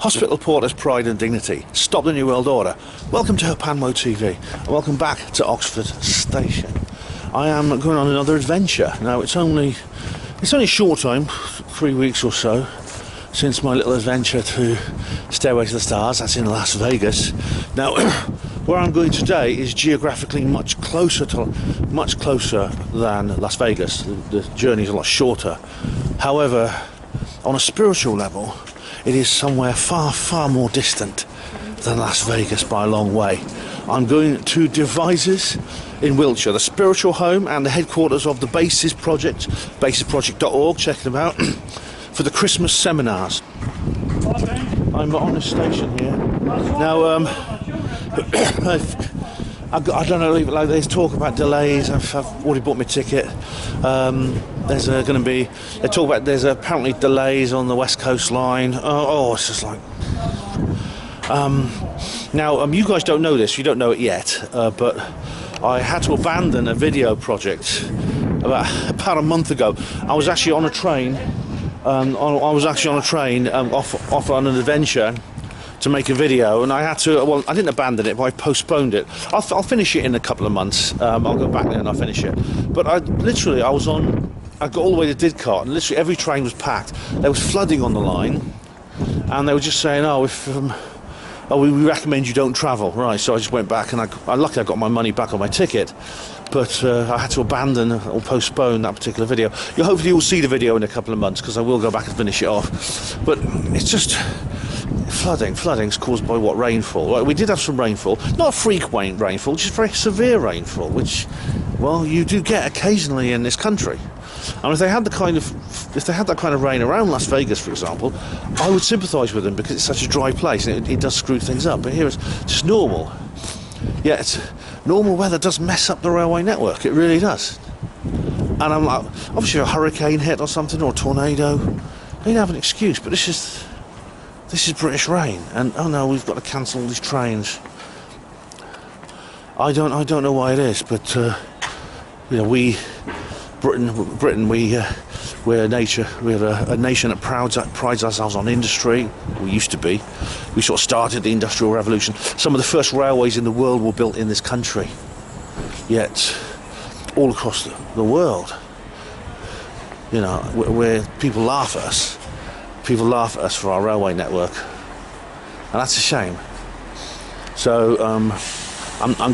Hospital Porter's Pride and Dignity. Stop the New World Order. Welcome to Panmo TV. And welcome back to Oxford Station. I am going on another adventure. Now it's only a short time, 3 weeks or so, since my little adventure to Stairway to the Stars. That's in Las Vegas. Now where I'm going today is geographically much closer than Las Vegas. The journey is a lot shorter. However, on a spiritual level, it is somewhere far, far more distant than Las Vegas by a long way. I'm going to Devizes in Wiltshire, the spiritual home and the headquarters of the Bases Project, basesproject.org, check them out, for the Christmas seminars. I'm on the station here. Now, I don't know, like there's talk about delays. I've already bought my ticket. There's going to be, they talk about there's apparently delays on the West Coast line. It's just like now you guys don't know this, you don't know it yet, but I had to abandon a video project about a month ago. I was actually on a train off on an adventure to make a video, and I had to, well, I didn't abandon it, but I postponed it. I'll finish it in a couple of months. I'll go back there and I'll finish it. But I got all the way to Didcot, and literally every train was packed. There was flooding on the line, and they were just saying, we recommend you don't travel. Right, so I just went back, and luckily I got my money back on my ticket, but I had to abandon or postpone that particular video. Hopefully you'll see the video in a couple of months, because I will go back and finish it off. But it's just flooding's caused by what? Rainfall. Well, we did have some rainfall, not a freak rainfall, just very severe rainfall, which, well, you do get occasionally in this country. And if they had that kind of rain around Las Vegas, for example, I would sympathise with them, because it's such a dry place and it does screw things up. But here it's just normal. Yet normal weather does mess up the railway network. It really does. And I'm like, obviously a hurricane hit or something, or a tornado, they'd have an excuse. But this is British rain, and oh no, we've got to cancel all these trains. I don't know why it is, but Britain, we're a nation that prides ourselves on industry. We used to be. We sort of started the Industrial Revolution. Some of the first railways in the world were built in this country. Yet, all across the world, where people laugh at us. People laugh at us for our railway network, and that's a shame. So I'm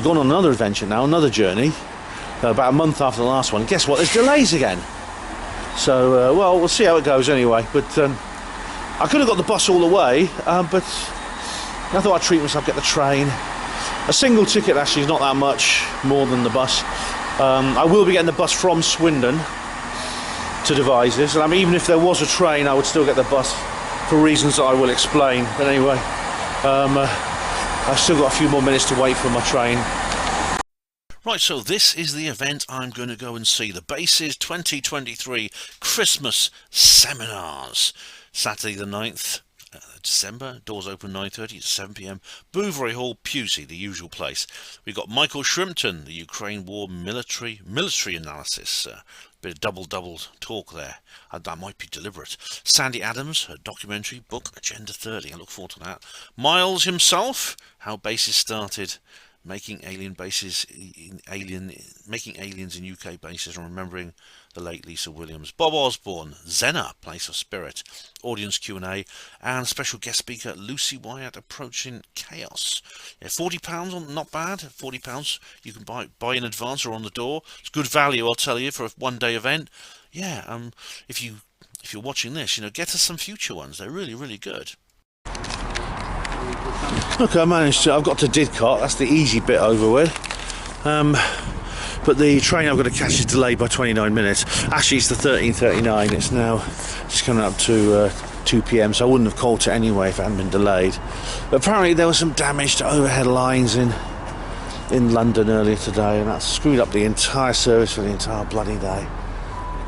going on another adventure now, another journey, about a month after the last one. Guess what? There's delays again. So well, we'll see how it goes anyway. But I could have got the bus all the way, but I thought I'd treat myself, get the train. A single ticket actually is not that much more than the bus. I will be getting the bus from Swindon to Devizes, and I mean, even if there was a train, I would still get the bus for reasons that I will explain. But anyway, I've still got a few more minutes to wait for my train. Right, so this is the event I'm going to go and see, the Bases 2023 Christmas Seminars, Saturday the 9th December, doors open 9:30 to 7 p.m. Bouverie Hall, Pusey, the usual place. We've got Michael Shrimpton, the Ukraine War military analysis, bit of double talk there. That might be deliberate. Sandy Adams, her documentary book Agenda 30. I look forward to that. Miles himself, how bases started, making aliens in UK bases, and remembering the late Lisa Williams. Bob Osborne, Zena, Place of Spirit, audience Q&A, and special guest speaker Lucy Wyatt, Approaching Chaos. Yeah, £40, not bad. £40 you can buy in advance or on the door. It's good value, I'll tell you, for a one-day event. Yeah, if you're watching this, get us some future ones. They're really, really good. Okay, I've got to Didcot. That's the easy bit over with. But the train I've got to catch is delayed by 29 minutes. Actually, it's the 13:39. It's now just coming up to 2 p.m, so I wouldn't have caught it anyway if it hadn't been delayed. But apparently there was some damage to overhead lines in London earlier today, and that screwed up the entire service for the entire bloody day.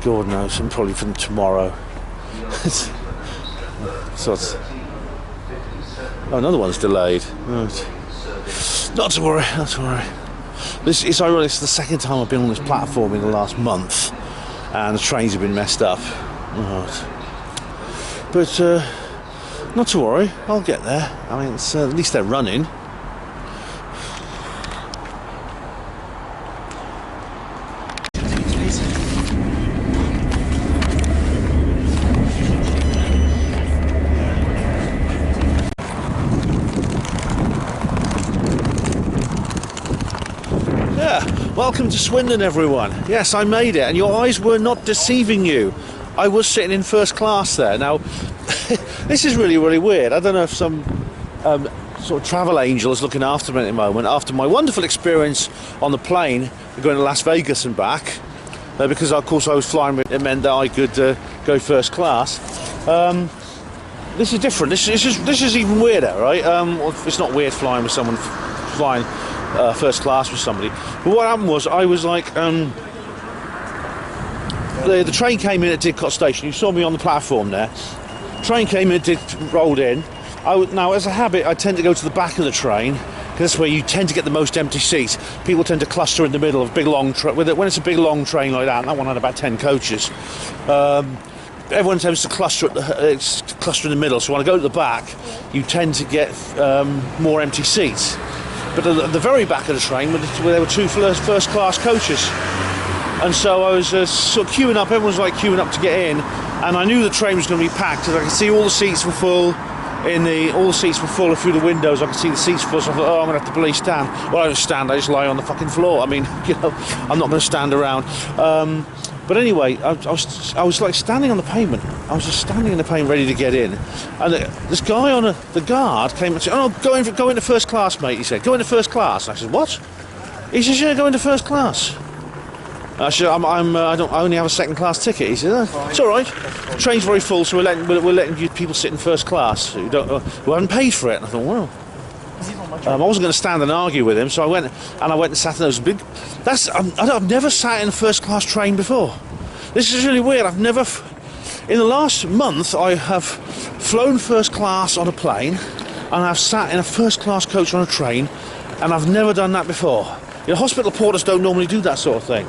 God knows, and probably from tomorrow. Another one's delayed. Right. Not to worry. It's ironic, it's the second time I've been on this platform in the last month, and the trains have been messed up. Right. But Not to worry, I'll get there. I mean, it's, at least they're running. Welcome to Swindon, everyone. Yes, I made it, and your eyes were not deceiving you. I was sitting in first class there. Now, this is really, really weird. I don't know if some sort of travel angel is looking after me at the moment, after my wonderful experience on the plane going to Las Vegas and back, because of course I was flying with it, meant that I could go first class. This is different. This is even weirder, right? It's not weird flying with someone flying first class with somebody. But what happened was, I was like, the train came in at Didcot Station. You saw me on the platform there. Train came in, rolled in. Now, as a habit, I tend to go to the back of the train, because that's where you tend to get the most empty seats. People tend to cluster in the middle of a big long train. When it's a big long train like that, and that one had about 10 coaches, everyone tends to cluster in the middle. So when I go to the back, you tend to get more empty seats. But at the very back of the train, where there were two first class coaches, and so I was sort of queuing up. Everyone was like queuing up to get in, and I knew the train was going to be packed because I could see all the seats were full. All the seats were full through the windows. I could see the seats full. So I thought, oh, I'm going to have to police stand. Well, I don't stand. I just lie on the fucking floor. I mean, you know, I'm not going to stand around. But anyway, I was like standing on the pavement. I was just standing in the pavement, ready to get in, and this guy on the guard came and said, "Oh, go into first class, mate." He said, "Go into first class." And I said, "What?" He says, "Yeah, go into first class." I said, I only have a second class ticket." He said, "Oh, it's all right. The train's very full, so we're letting you people sit in first class who haven't paid for it." And I thought, well. I wasn't going to stand and argue with him, so I went and sat in those big. I've never sat in a first class train before. This is really weird. In the last month, I have flown first class on a plane, and I've sat in a first class coach on a train, and I've never done that before. You know, hospital porters don't normally do that sort of thing.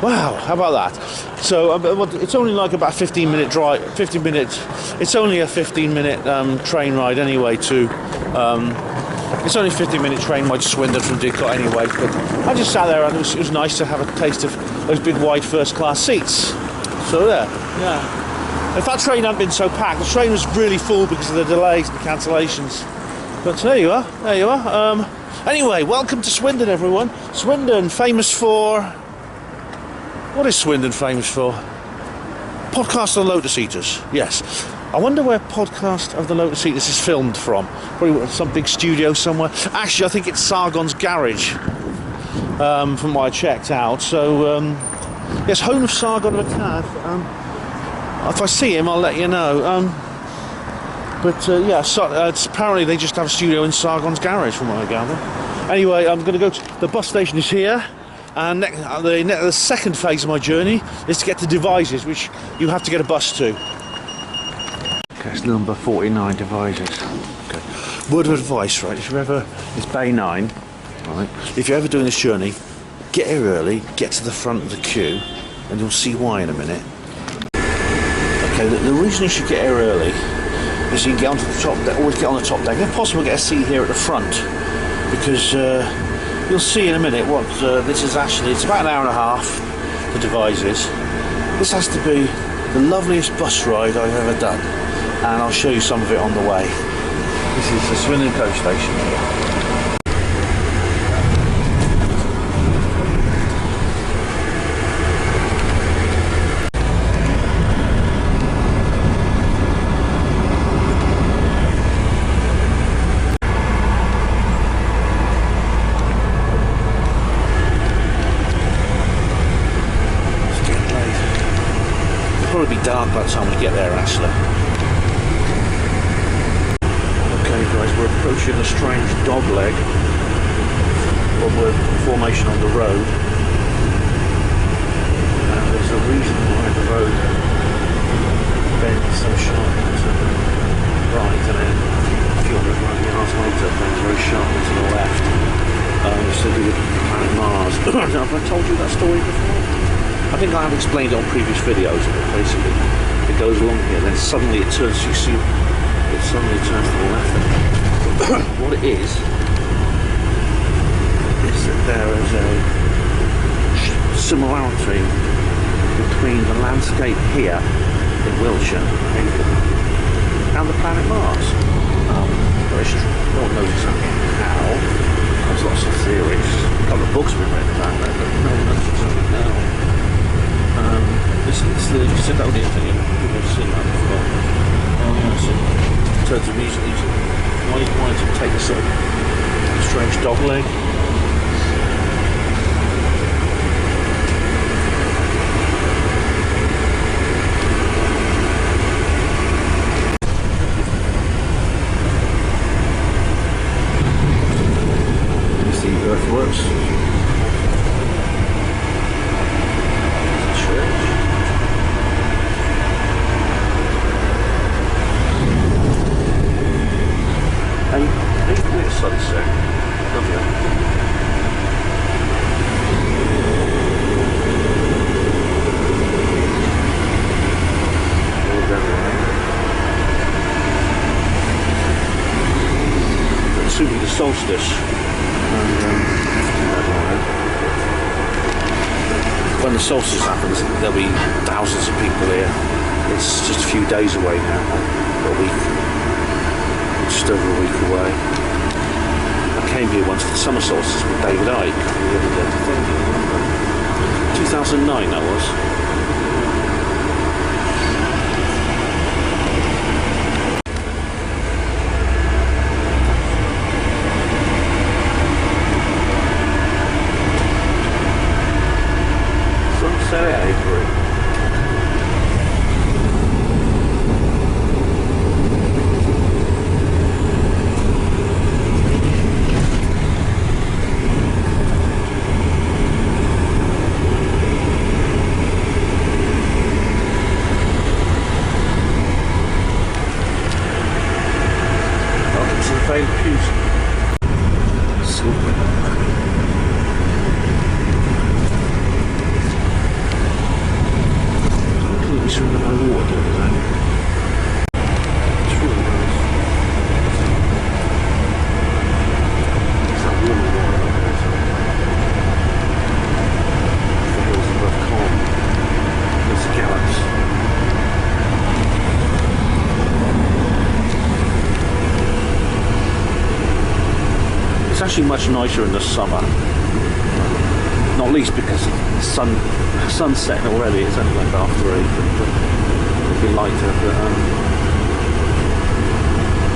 Wow, how about that? So it's only like about 15-minute drive. 15 minutes. It's only a 15-minute train ride anyway. It's only a 15-minute train ride to Swindon from Didcot anyway. But I just sat there, and it was nice to have a taste of those big wide first-class seats. So there, yeah. If that train hadn't been so packed, the train was really full because of the delays and the cancellations. But there you are. There you are. Anyway, welcome to Swindon, everyone. Swindon, famous for. What is Swindon famous for? Podcast of the Lotus Eaters, yes. I wonder where Podcast of the Lotus Eaters is filmed from. Probably some big studio somewhere. Actually, I think it's Sargon's Garage, from what I checked out. So, yes, home of Sargon of Akkad. If I see him, I'll let you know. Apparently they just have a studio in Sargon's Garage, from what I gather. Anyway, I'm going to go to the bus station is here. And the second phase of my journey is to get to Devizes, which you have to get a bus to. Okay, it's number 49, Devizes. Okay. Word of advice, right? It's Bay 9, right? If you're ever doing this journey, get here early, get to the front of the queue, and you'll see why in a minute. Okay, the reason you should get here early is you can get onto the top deck, always get on the top deck. If possible, get a seat here at the front, because you'll see in a minute what this is actually. It's about an hour and a half to Devizes. This has to be the loveliest bus ride I've ever done, and I'll show you some of it on the way. This is the Swindon coach station here. Be dark by the time we get there, actually. Okay guys, we're approaching a strange dog leg formation on the road, and there's a reason why the road bends so sharply to the right, and then a few hundred yards later bends very sharply to the left. It's to do with planet Mars. Have I told you that story before? I think I have explained it on previous videos, but basically It goes along here, then suddenly it turns. You see, it suddenly turns to the left. What it is that there is a similarity between the landscape here in Wiltshire and the planet Mars. No one knows exactly how. There's lots of theories. A couple of books have been written about that, but no one knows exactly how. It's the Sidonia thing. People have seen that before. So it turns immediately to why did it take a sort of strange dog leg? Earthworks. Church. And the sunset. Lovely. All down there. It's soon be the solstice. When the solstice happens, there'll be thousands of people here. It's just a few days away now, a week, just over a week away. I came here once for the summer solstice with David Icke, the other day, I think, 2009 that was. It's actually much nicer in the summer, not least because the sun's setting already. It's only like after 8, but it'll be lighter.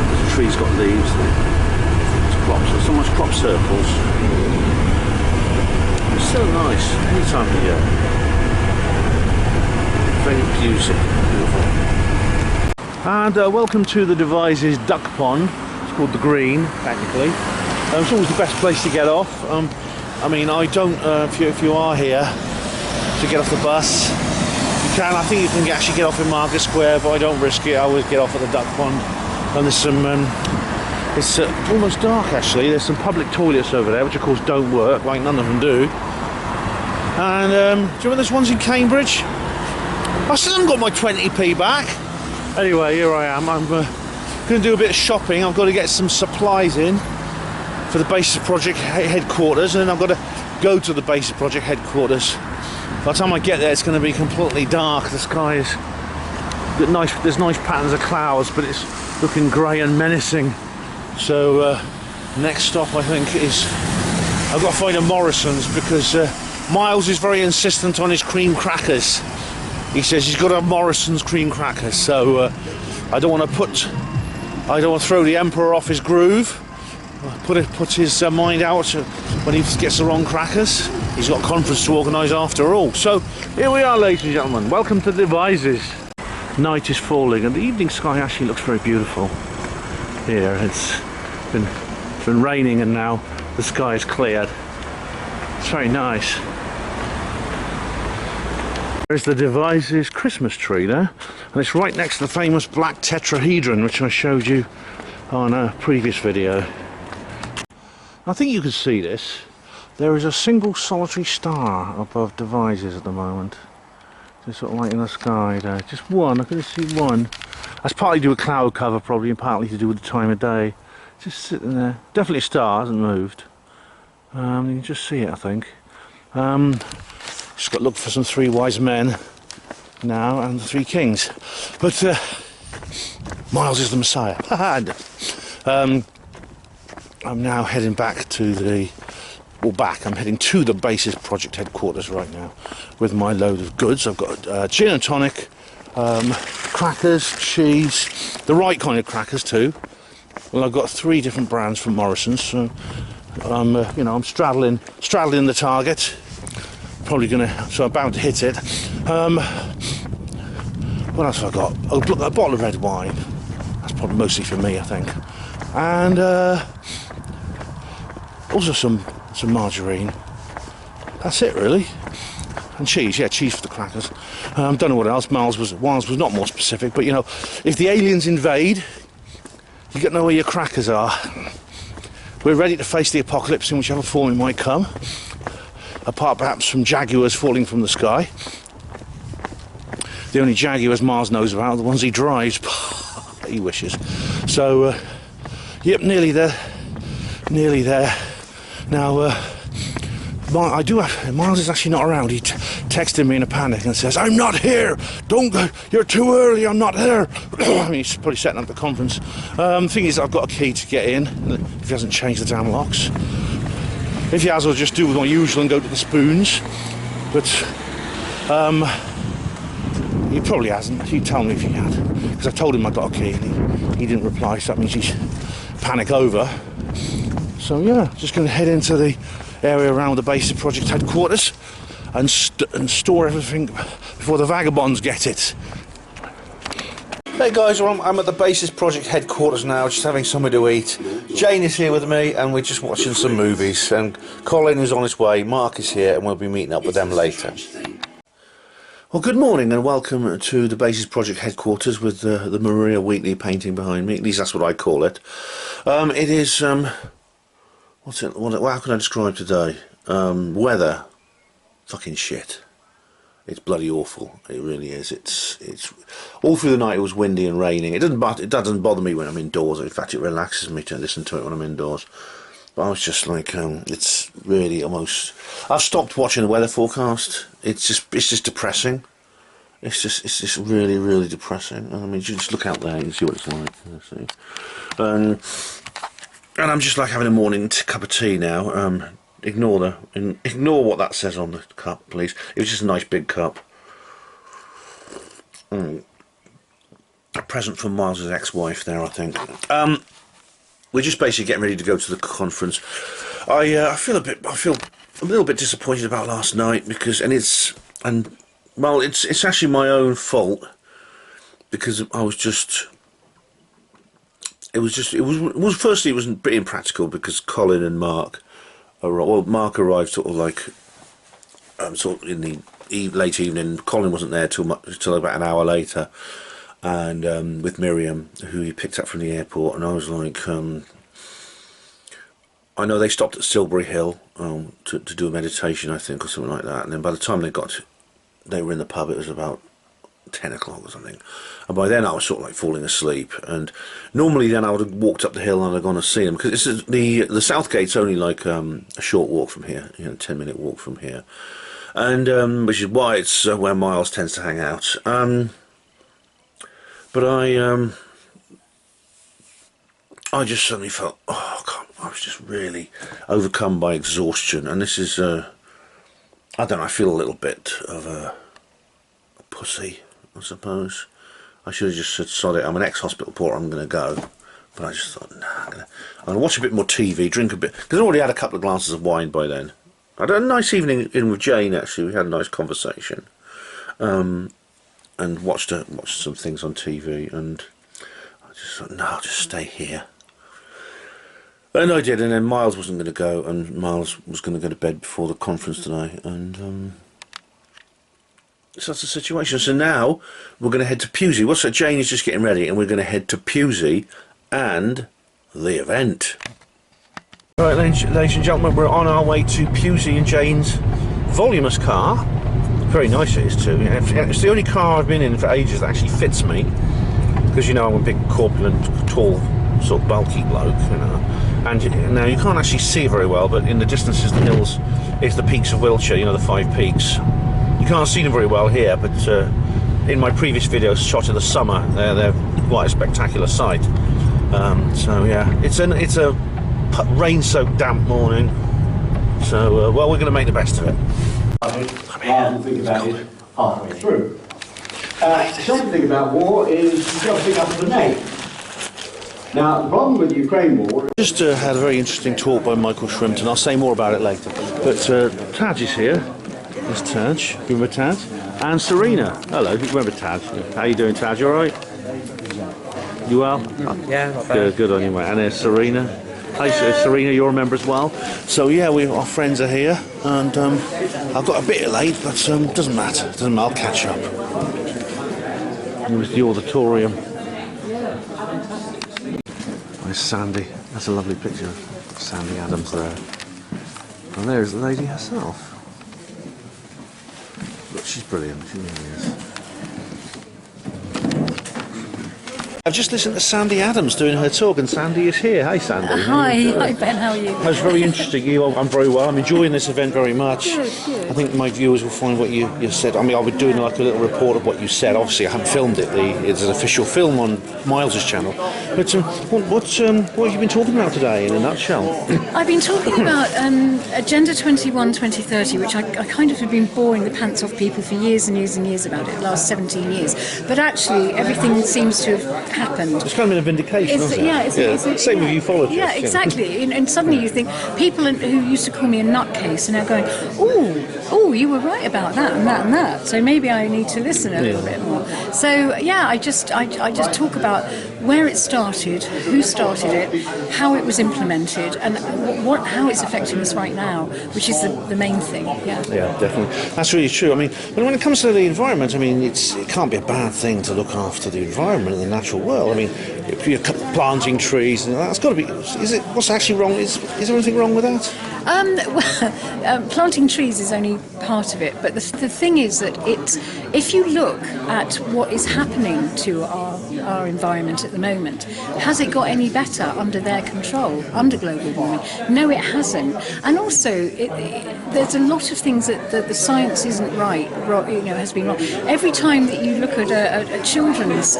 But the trees got leaves. There's crops. There's so much crop circles. It's so nice any time of year. Very beautiful. And welcome to the Devizes Duck Pond. It's called the Green, technically. It's always the best place to get off. I mean, I don't. If you are here to get off the bus, you can. I think you can actually get off in Market Square, but I don't risk it. I always get off at the Duck Pond. And there's some. It's almost dark actually. There's some public toilets over there, which of course don't work, like none of them do. And do you remember those ones in Cambridge? I still haven't got my 20p back. Anyway, here I am. I'm going to do a bit of shopping. I've got to get some supplies in for the Basis Project headquarters, and then I've got to go to the Basis Project headquarters. By the time I get there, it's going to be completely dark. The sky is nice. There's nice patterns of clouds, but it's looking grey and menacing. So next stop, I think, is I've got to find a Morrison's because Miles is very insistent on his cream crackers. He says he's got a Morrison's cream crackers. So I don't want to throw the Emperor off his groove. Put his mind out when he gets the wrong crackers. He's got a conference to organise after all. So here we are, ladies and gentlemen. Welcome to Devizes. Night is falling and the evening sky actually looks very beautiful here. It's been raining and now the sky is cleared. It's very nice. There's the Devizes Christmas tree there, and it's right next to the famous black tetrahedron which I showed you on a previous video. I think you can see this. There is a single solitary star above Devizes at the moment. Just sort of like in the sky there. Just one, I couldn't see one. That's partly to do with cloud cover probably, and partly to do with the time of day. Just sitting there. Definitely a star, hasn't moved. You can just see it, I think. Just got to look for some three wise men now and the three kings. But Miles is the Messiah. I'm now heading back to the... I'm heading to the basis project headquarters right now with my load of goods. I've got gin and tonic, crackers, cheese, the right kind of crackers too. Well, I've got 3 different brands from Morrison's, so I'm straddling the target. Probably so I'm bound to hit it. What else have I got? Oh, a bottle of red wine. That's probably mostly for me, I think. And also some margarine. That's it really. And cheese, yeah, cheese for the crackers. Don't know what else. Miles was not more specific, but if the aliens invade, you got to know where your crackers are. We're ready to face the apocalypse in whichever form it might come, apart perhaps from jaguars falling from the sky. The only jaguars Miles knows about are the ones he drives. He wishes. So yep, nearly there. Now, Miles is actually not around. He texted me in a panic and says, "I'm not here! Don't go! You're too early, I'm not here!" I mean, he's probably setting up the conference. Thing is, I've got a key to get in, if he hasn't changed the damn locks. If he has, I'll just do my usual and go to the spoons. But, he probably hasn't. He'd tell me if he had. Because I told him I got a key and he didn't reply, so that means he's panic over. So yeah, just going to head into the area around the basic project headquarters and store everything before the vagabonds get it. Hey guys, I'm at the basis project headquarters now, just having something to eat. Jane is here with me and we're just watching some movies, and Colin is on his way, Mark is here, and we'll be meeting up with them later. Well, good morning and welcome to the basis project headquarters with the Maria Wheatley painting behind me. At least that's what I call it. It is how can I describe today? Weather, fucking shit. It's bloody awful. It really is. It's all through the night. It was windy and raining. It doesn't bother me when I'm indoors. In fact, it relaxes me to listen to it when I'm indoors. But I was just like, it's really almost. I've stopped watching the weather forecast. It's just depressing. It's just really, really depressing. I mean, you just look out there and see what it's like. And I'm just like having a morning cup of tea now. Ignore what that says on the cup, please. It was just a nice big cup. A present from Miles' ex-wife there, I think. We're just basically getting ready to go to the conference. I feel a little bit disappointed about last night because it's actually my own fault because I was just. Firstly, it was a bit impractical because Colin and Mark Mark arrived sort of like sort of in the late evening. Colin wasn't there till about an hour later, and with Miriam, who he picked up from the airport, and I was like, I know they stopped at Silbury Hill to do a meditation, I think, or something like that, and then by the time they were in the pub, it was about 10 o'clock or something, and by then I was sort of like falling asleep. And normally then I would have walked up the hill and I'd gone to see them, because this is the South Gate's only like a short walk from here, 10-minute walk from here, and which is why it's where Miles tends to hang out. But I just suddenly felt, oh God, I was just really overcome by exhaustion, and this is I don't know, I feel a little bit of a pussy, I suppose. I should have just said, sod it, I'm an ex-hospital porter, I'm going to go. But I just thought, nah, I'm going to watch a bit more TV, drink a bit, because I already had a couple of glasses of wine by then. I had a nice evening in with Jane, actually. We had a nice conversation. And watched some things on TV, and I just thought, no, I'll just stay here. And I did, and then Miles wasn't going to go, and Miles was going to go to bed before the conference today, and so that's the situation. So now we're going to head to Pewsey. So Jane is just getting ready, and we're going to head to Pewsey and the event. All right, ladies and gentlemen, we're on our way to Pewsey in Jane's voluminous car. Very nice it is too. It's the only car I've been in for ages that actually fits me, because you know I'm a big corpulent, tall, sort of bulky bloke, you know. And now you can't actually see very well, but in the distances, the hills, it's the peaks of Wiltshire, you know, the 5 peaks. You can't see them very well here, but in my previous videos shot in the summer, they're quite a spectacular sight. So yeah, it's a rain-soaked, damp morning. So well, we're going to make the best of it. Rather than think about it halfway through. The second thing about war is you've got to pick up the grenade. Now, the problem with the Ukraine war... Just had a very interesting talk by Michael Shrimpton. I'll say more about it later. But Taj is here. There's Taj. Remember Taj? And Serena. Hello, remember Taj? How you doing, Taj? You all right? You well? Yeah, not bad. Good on you, mate. And there's Serena. Hi, Serena, you're a member as well. So yeah, our friends are here, and I got a bit late, but doesn't matter. Doesn't matter. I'll catch up. It was the auditorium. There's Sandy. That's a lovely picture of Sandy Adams there. And there's the lady herself. Look, she's brilliant. She really is. I've just listened to Sandy Adams doing her talk, and Sandy is here. Hi, Sandy. Hi Ben, how are you? That was very interesting. I'm very well. I'm enjoying this event very much. Good. I think my viewers will find what you said. I mean, I'll be doing like a little report of what you said. Obviously, I haven't filmed it. It's an official film on Miles's channel. But what have you been talking about today, in a nutshell? I've been talking about Agenda 21 2030, which I kind of have been boring the pants off people for years and years and years about it, the last 17 years. But actually, everything seems to have happened. It's kind of been a vindication, isn't it? Yeah, same with ufologists. Yeah, exactly. And suddenly you think people who used to call me a nutcase are now going, oh, you were right about that and that and that. So maybe I need to listen a little bit more. So yeah, I just talk about where it started, who started it, how it was implemented, and how it's affecting us right now, which is the main thing. Yeah, definitely. That's really true. I mean, but when it comes to the environment, I mean, it can't be a bad thing to look after the environment and the natural world. I mean, if you're planting trees, and that's got to be. What's actually wrong? Is there anything wrong with that? Planting trees is only part of it, but the thing is that if you look at what is happening to our environment at the moment, has it got any better under their control, under global warming? No, it hasn't. And also, there's a lot of things that the science isn't right, has been wrong. Every time that you look at a children's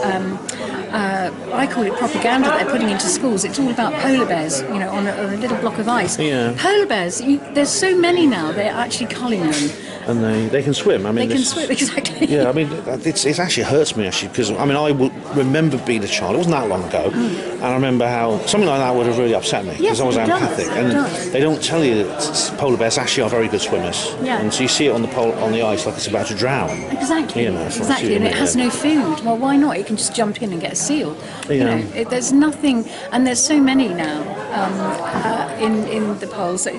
I call it propaganda that they're putting into schools. It's all about polar bears, on a little block of ice. Yeah. Polar bears, there's so many now, they're actually culling them. And they can swim. I mean, they can swim, exactly. Yeah, I mean, it actually hurts me, actually, because, I mean, I remember being a child. It wasn't that long ago. And I remember how something like that would have really upset me, because I was empathic. And they don't tell you that polar bears actually are very good swimmers. Yeah. And so you see it on the ice like it's about to drown. Exactly. Exactly, and it has no food. Well, why not? It can just jump in and get a seal. Yeah. There's nothing, and there's so many now in the poles that,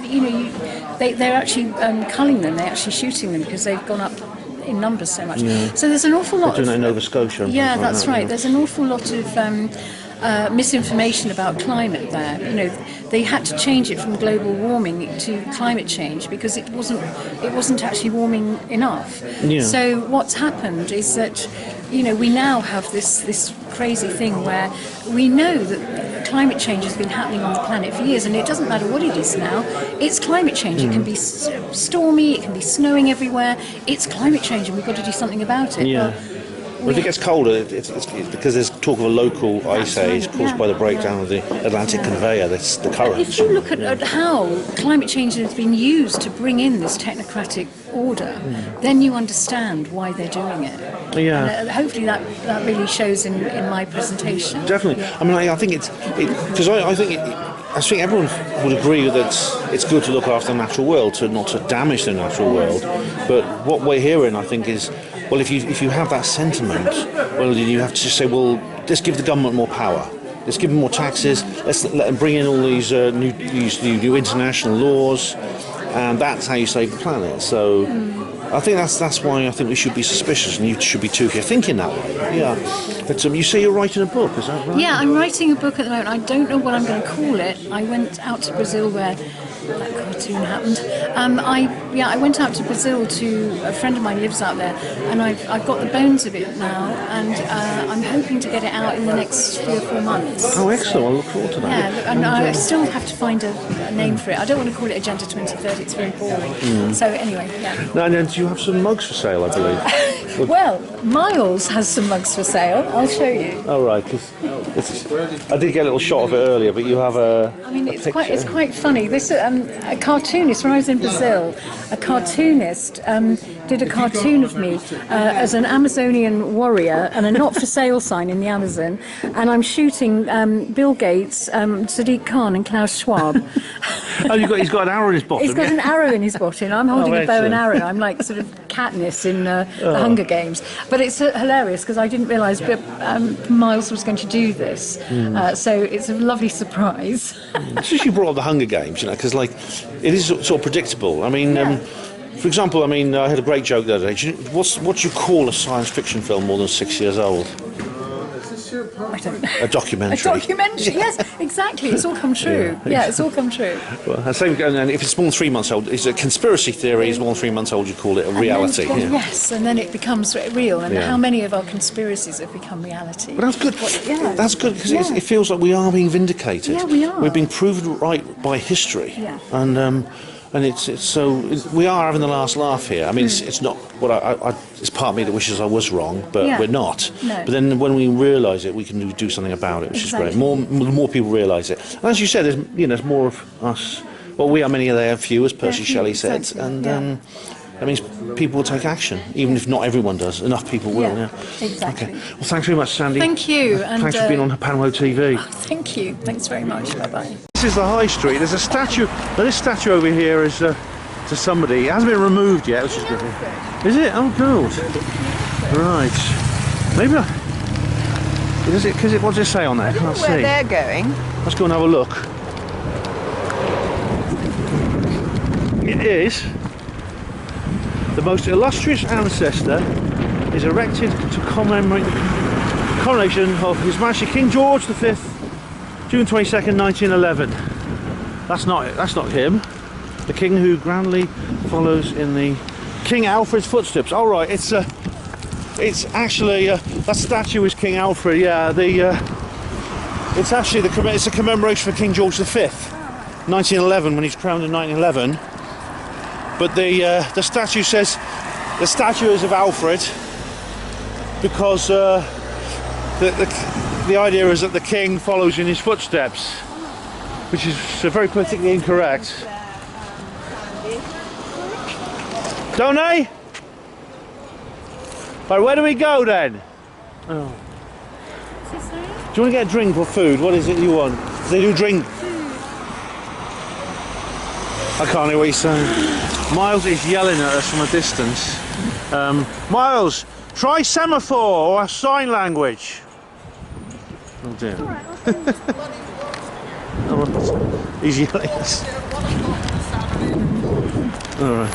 they're actually culling them. They're actually shooting them because they've gone up in numbers so much. Yeah. So there's an awful lot. They're doing that in Nova Scotia. Yeah, that's right. There's an awful lot of misinformation about climate there. They had to change it from global warming to climate change because it wasn't actually warming enough. Yeah. So what's happened is that we now have this crazy thing where we know that climate change has been happening on the planet for years, and it doesn't matter what it is now. It's climate change. It can be stormy. It can be snowing everywhere. It's climate change, and we've got to do something about it. Yeah. Well, if it gets colder, it's because there's talk of a local ice age caused by the breakdown of the Atlantic conveyor, the currents. If you look at how climate change has been used to bring in this technocratic order, then you understand why they're doing it. Yeah. And hopefully that really shows in my presentation. Definitely. I mean, I think because I think everyone would agree that it's good to look after the natural world, not to damage the natural world. But what we're hearing, I think, is, well, if you have that sentiment, well, you have to just say, well, let's give the government more power. Let's give them more taxes. Let's let them bring in all these new international laws, and that's how you save the planet. So, I think that's why I think we should be suspicious, and you should be too if you're thinking that way. Yeah. But you say you're writing a book, is that right? Yeah, I'm writing a book at the moment. I don't know what I'm going to call it. I went out to Brazil where that cartoon happened. I went out to Brazil to a friend of mine lives out there, and I've got the bones of it now, and I'm hoping to get it out in the next 3 or 4 months. Oh, excellent! I look forward to that. Yeah, and I still have to find a name for it. I don't want to call it Agenda 2030. It's very boring. So anyway, yeah. Now, and then do you have some mugs for sale? I believe. Well, Miles has some mugs for sale. I'll show you. Oh right, because I did get a little shot of it earlier, but you have a. I mean, it's quite funny. This a cartoonist when I was in Brazil, a cartoonist did a cartoon of me as an Amazonian warrior and a not-for-sale sign in the Amazon, and I'm shooting Bill Gates, Sadiq Khan, and Klaus Schwab. Oh, he's got an arrow in his bottom. He's got an arrow in his bottom. I'm holding a bow and excellent. arrow. I'm like sort of Katniss in the Hunger Games. But it's hilarious because I didn't realise Miles was going to do this. So it's a lovely surprise. Since you brought up the Hunger Games, because like it is sort of predictable. I mean, for example, I had a great joke the other day. What do you call a science fiction film more than 6 years old? I don't know. A documentary. A documentary, yes, exactly. It's all come true. Yeah, it's all come true. Well, and if it's more than 3 months old, it's a conspiracy theory. Is more than 3 months old, you call it a reality. Yes, and then it becomes real. And how many of our conspiracies have become reality? But that's good. That's good because it feels like we are being vindicated. Yeah, we are. We're being proven right by history. Yeah. And we are having the last laugh here. I mean, it's not what it's part of me that wishes I was wrong, but we're not. No. But then when we realise it, we can do something about it, which is great. More people realise it. And as you said, there's more of us. Well, we are many, they are few, as Percy Shelley said, exactly. and that means people will take action, even if not everyone does. Enough people will. Yeah. Exactly. Okay. Well, thanks very much, Sandy. Thank you. And thanks for being on Panwo TV. Thank you. Thanks very much. Bye bye. This is the High Street. There's a statue. Now, this statue over here is to somebody. It hasn't been removed yet, which is good. Is it? Oh, good. Right. Maybe. Is it? Because what does it say on there? I can't see. Where they're going. Let's go and have a look. It is the most illustrious ancestor is erected to commemorate the coronation of His Majesty King George V, June 22nd, 1911. That's not him. The king who grandly follows in the King Alfred's footsteps. All right, it's actually that statue is King Alfred. Yeah, it's actually it's a commemoration for King George V, 1911, when he's crowned in 1911. But the statue says the statue is of Alfred because the idea is that the king follows in his footsteps, which is very politically incorrect. Don't they? Right, where do we go then? Oh. Do you want to get a drink or food? What is it you want? Do they do drink? I can't hear what he's saying. Miles is yelling at us from a distance. Miles, try semaphore or sign language. Oh dear. He's yelling at us. Alright.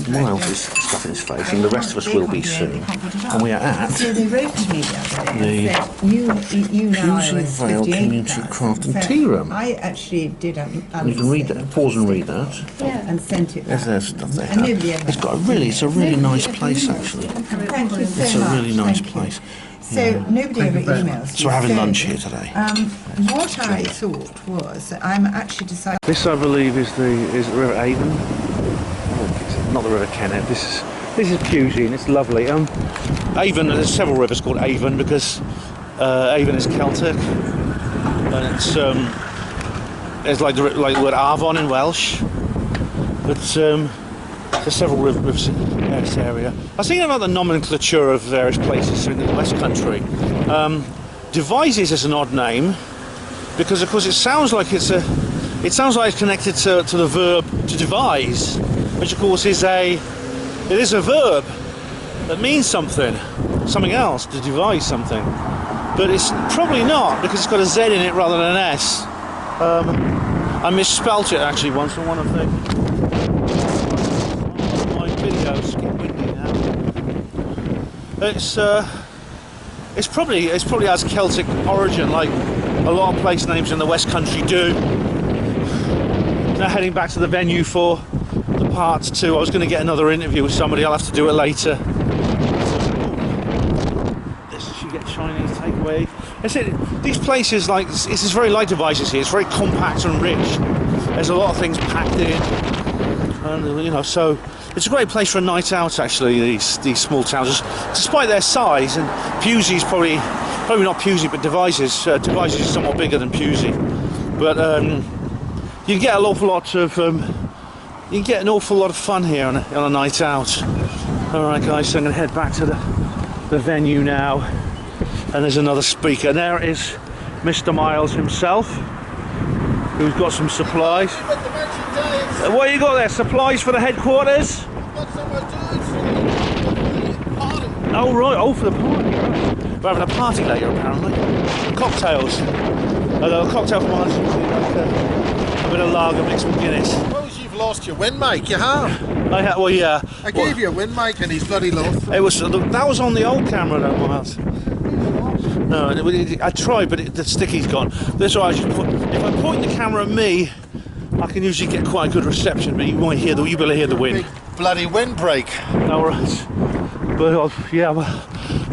Miles is stuffing his face, and the rest of us will be soon. And we are at So they wrote to me the other day and said, you know I was Vale 58 Community now. Craft and Tea Room. I actually did You can read that. Pause and read that. and sent it back. There's stuff there. And nobody ever It's a really nice place actually. Thank you so It's a much. really nice Thank you. place. So nobody ever emails. So we're having lunch here today. What I thought was that I'm actually deciding. This, I believe, is the River Avon. Oh, not the River Kennet. This is Pusey, and it's lovely. Avon. There's several rivers called Avon because Avon is Celtic, and it's like the word Avon in Welsh. But there's several rivers in this area. I was thinking about the nomenclature of various places in the West Country. Devizes is an odd name because, of course, it sounds like it's connected to the verb to devise, which, of course, is a verb that means something else, to devise something. But it's probably not because it's got a Z in it rather than an S. I misspelt it actually once on one of the. videos. It's getting windy now. It's probably has Celtic origin, like a lot of place names in the West Country do. Now heading back to the venue for the part 2. I was going to get another interview with somebody. I'll have to do it later. This should get Chinese takeaway. These places, like, it's very light devices here. It's very compact and rich. There's a lot of things packed in, and you know, so it's a great place for a night out. Actually, these small towns, despite their size, and Pewsey's probably not Pewsey, but Devizes. Devizes is somewhat bigger than Pewsey, but you get an awful lot of fun here on a night out. All right, guys, so I'm going to head back to the venue now, and there's another speaker. There is Mr. Miles himself, who's got some supplies. What you got there? Supplies for the headquarters? Oh right, oh, for the party. We're having a party later apparently. Cocktails. A cocktail for Miles, a bit of lager mixed with Guinness. I suppose you've lost your wind mic, you have. Well, yeah. I gave you a wind mic and he's bloody lost. That was on the old camera though, Miles. No, I tried, but the sticky's gone. That's why if I point the camera at me, I can usually get quite a good reception, but you better hear the wind. Big bloody windbreak. All right, but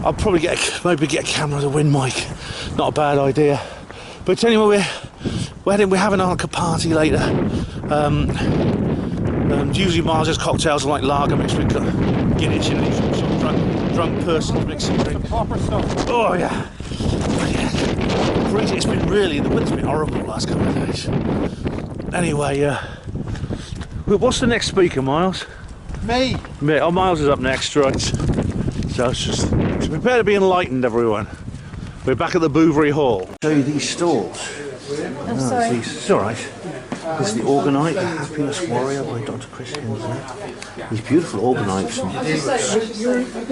I'll probably get a camera with a wind mic. Not a bad idea. But anyway, we're having like a party later. Usually Miles's cocktails are like lager mixed with Guinness, you know, sort of drunk person mixing drink. Proper stuff. Oh yeah. It's been the wind's been horrible the last couple of days. Anyway, what's the next speaker, Miles? Me. Oh, Miles is up next, right? So we better be enlightened, everyone. We're back at the Bouverie Hall. Show you these stalls. I'm sorry. It's all right. This is the Orgonite, the Happiness Warrior by Dr. Chris Hemsley. These beautiful Orgonites and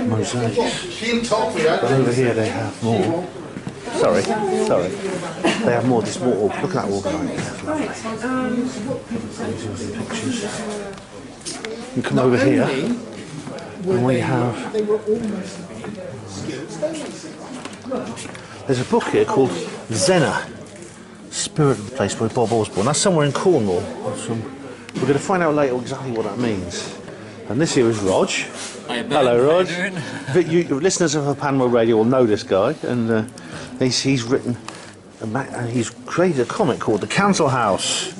mosaics. But over here they have more. Sorry. They have more. This more. Look at that Orgonite. These pictures. You come over here, and we have. There's a book here called Zena, Spirit of the Place by Bob Osborne. That's somewhere in Cornwall. We're going to find out later exactly what that means. And this here is Rog. Hello, Rog. Listeners of Panama Radio will know this guy, and he's written, he's created a comic called The Council House.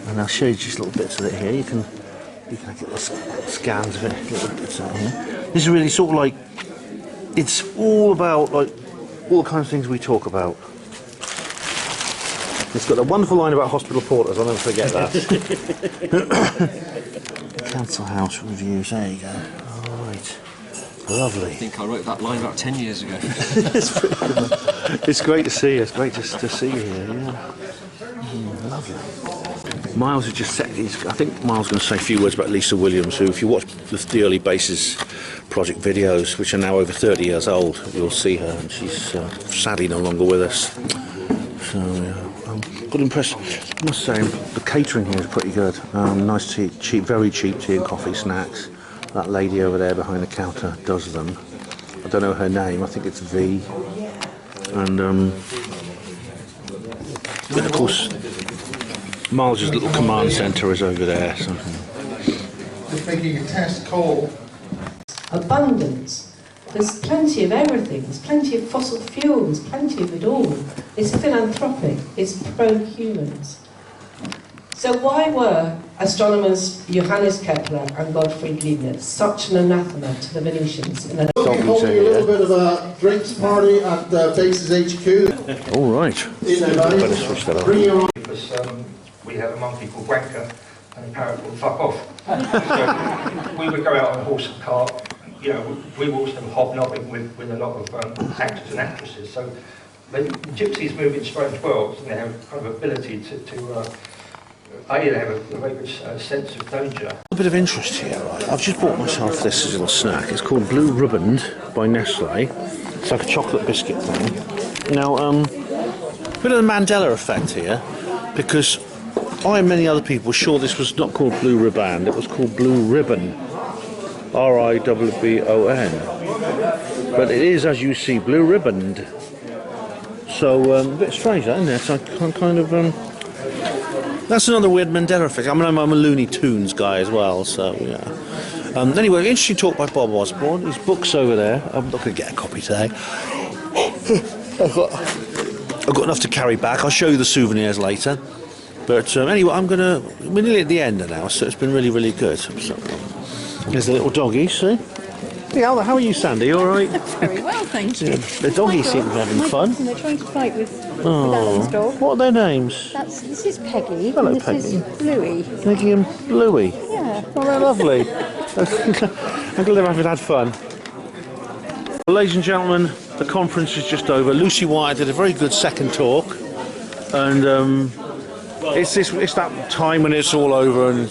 And I'll show you just little bits of it here. You can get the scans of it, little bits out here. This is really sort of like, it's all about like all the kinds of things we talk about. It's got a wonderful line about hospital porters, I'll never forget that. Council House reviews, there you go. Alright, lovely. I think I wrote that line about 10 years ago. It's pretty good. It's great to see you, it's great to see you here, yeah. Lovely. Miles has just set, I think Miles is going to say a few words about Lisa Williams, who, if you watch the early Bases project videos, which are now over 30 years old, you'll see her, and she's sadly no longer with us. So, I'm good impressed. I must say, the catering here is pretty good. Nice tea, very cheap tea and coffee, snacks. That lady over there behind the counter does them. I don't know her name, I think it's V. And of course, Miles' little command centre is over there. So. Just making a test call. Abundance. There's plenty of everything. There's plenty of fossil fuels, plenty of it all. It's philanthropic. It's pro-humans. So why were astronomers Johannes Kepler and Gottfried Leibniz such an anathema to the Venetians? Holding a little bit of a drinks party at Bases HQ. All right. Better switch that on. Because we have a monkey called Wanker and a parrot called Fuck Off. So we would go out on a horse and cart. You know, we were also hobnobbing with a lot of actors and actresses. So when gypsies move in strange worlds, and they have kind of ability to they have a very good sense of danger. A bit of interest here, right? I've just bought myself this little snack. It's called Blue Riband by Nestle. It's like a chocolate biscuit thing. Now, a bit of the Mandela effect here, because I and many other people were sure this was not called Blue Riband, it was called Blue Ribbon. RIBBON. But it is, as you see, blue ribboned. So a bit strange, that, isn't it? So I kind of that's another weird Mandela effect. I mean, I'm a Looney Tunes guy as well, so yeah. Anyway, interesting talk by Bob Osborne. His book's over there. I'm not going to get a copy today. I've got enough to carry back. I'll show you the souvenirs later. But anyway, we're nearly at the end now, so it's been really, really good. So, there's the little doggy, see? Yeah, how are you, Sandy? You all right? Very well, thank you. Yeah, the doggies seem to be having fun. They're trying to fight with Alan's dog. What are their names? This is Peggy. Hello, and this Peggy. is Bluey. Peggy and Bluey. Yeah. Oh, they're lovely. I'm glad they've had fun. Well, ladies and gentlemen, the conference is just over. Lucy Wyatt did a very good second talk, and it's that time when it's all over and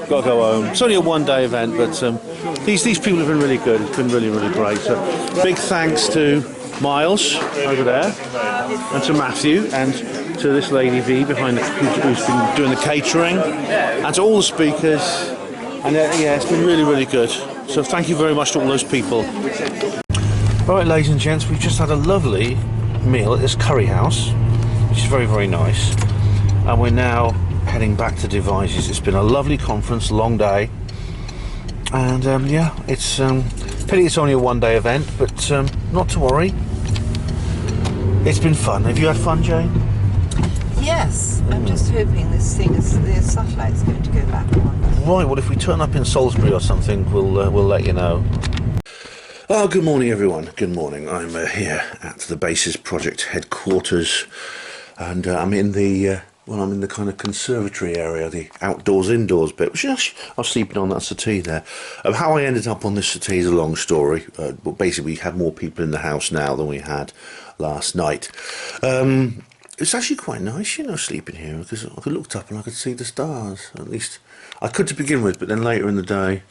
got to go home. It's only a one-day event, but these people have been really good. It's been really, really great. So big thanks to Miles over there, and to Matthew, and to this lady V behind who's been doing the catering, and to all the speakers. And yeah, it's been really, really good. So thank you very much to all those people. All right, ladies and gents, we've just had a lovely meal at this curry house, which is very, very nice. And we're now heading back to Devizes. It's been a lovely conference, long day. And yeah, it's pity it's only a one-day event, but not to worry. It's been fun. Have you had fun, Jane? Yes, I'm just hoping the satellite's going to go back on. Right, well, if we turn up in Salisbury or something, we'll let you know. Oh, good morning, everyone. Good morning. I'm here at the Bases Project headquarters, and I'm in the I'm in the kind of conservatory area, the outdoors-indoors bit, which I was sleeping on that settee there. How I ended up on this settee is a long story, but basically we have more people in the house now than we had last night. It's actually quite nice, you know, sleeping here, because I looked up and I could see the stars. At least I could to begin with, but then later in the day,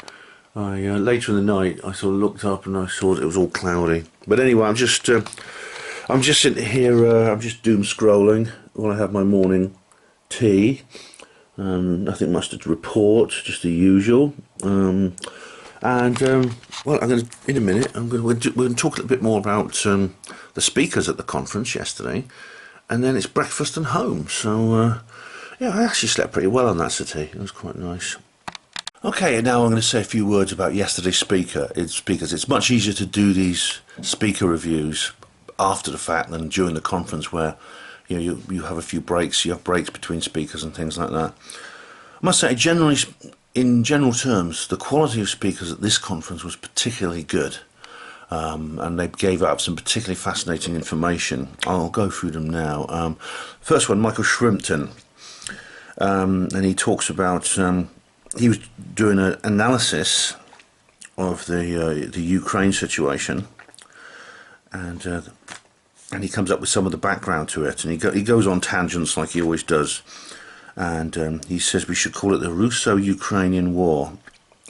later in the night, I sort of looked up and I saw that it was all cloudy. But anyway, I'm just sitting here. I'm just doom scrolling while I have my morning tea. Nothing much to report, just the usual. Well, I'm going to in a minute. We're going to talk a little bit more about the speakers at the conference yesterday. And then it's breakfast and home. So, yeah, I actually slept pretty well on that settee. It was quite nice. Okay, and now I'm going to say a few words about yesterday's speakers. It's much easier to do these speaker reviews after the fact than during the conference, where you have a few breaks. You have breaks between speakers and things like that. I must say, in general terms, the quality of speakers at this conference was particularly good. And they gave out some particularly fascinating information. I'll go through them now. First one, Michael Shrimpton, and he talks about he was doing an analysis of the Ukraine situation, and he comes up with some of the background to it, and he goes on tangents like he always does, and he says we should call it the Russo-Ukrainian War.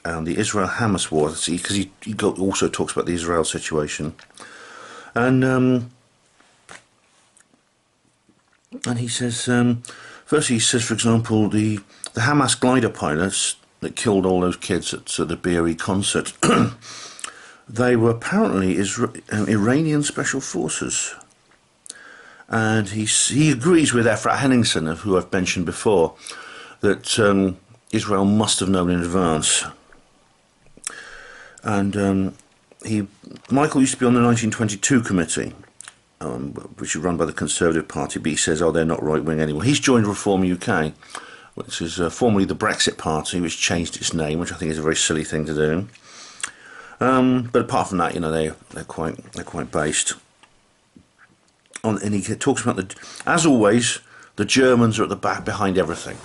The Israel-Hamas war, because he also talks about the Israel situation, and he says, firstly he says, for example, the Hamas glider pilots that killed all those kids at the BOE concert, they were apparently Iranian special forces, and he agrees with Efrat Henningsen, who I've mentioned before, that Israel must have known in advance. And Michael used to be on the 1922 committee, which is run by the Conservative Party, but he says, they're not right-wing anymore. He's joined Reform UK, which is formerly the Brexit Party, which changed its name, which I think is a very silly thing to do. But apart from that, they're quite based on. And he talks about as always, the Germans are at the back behind everything.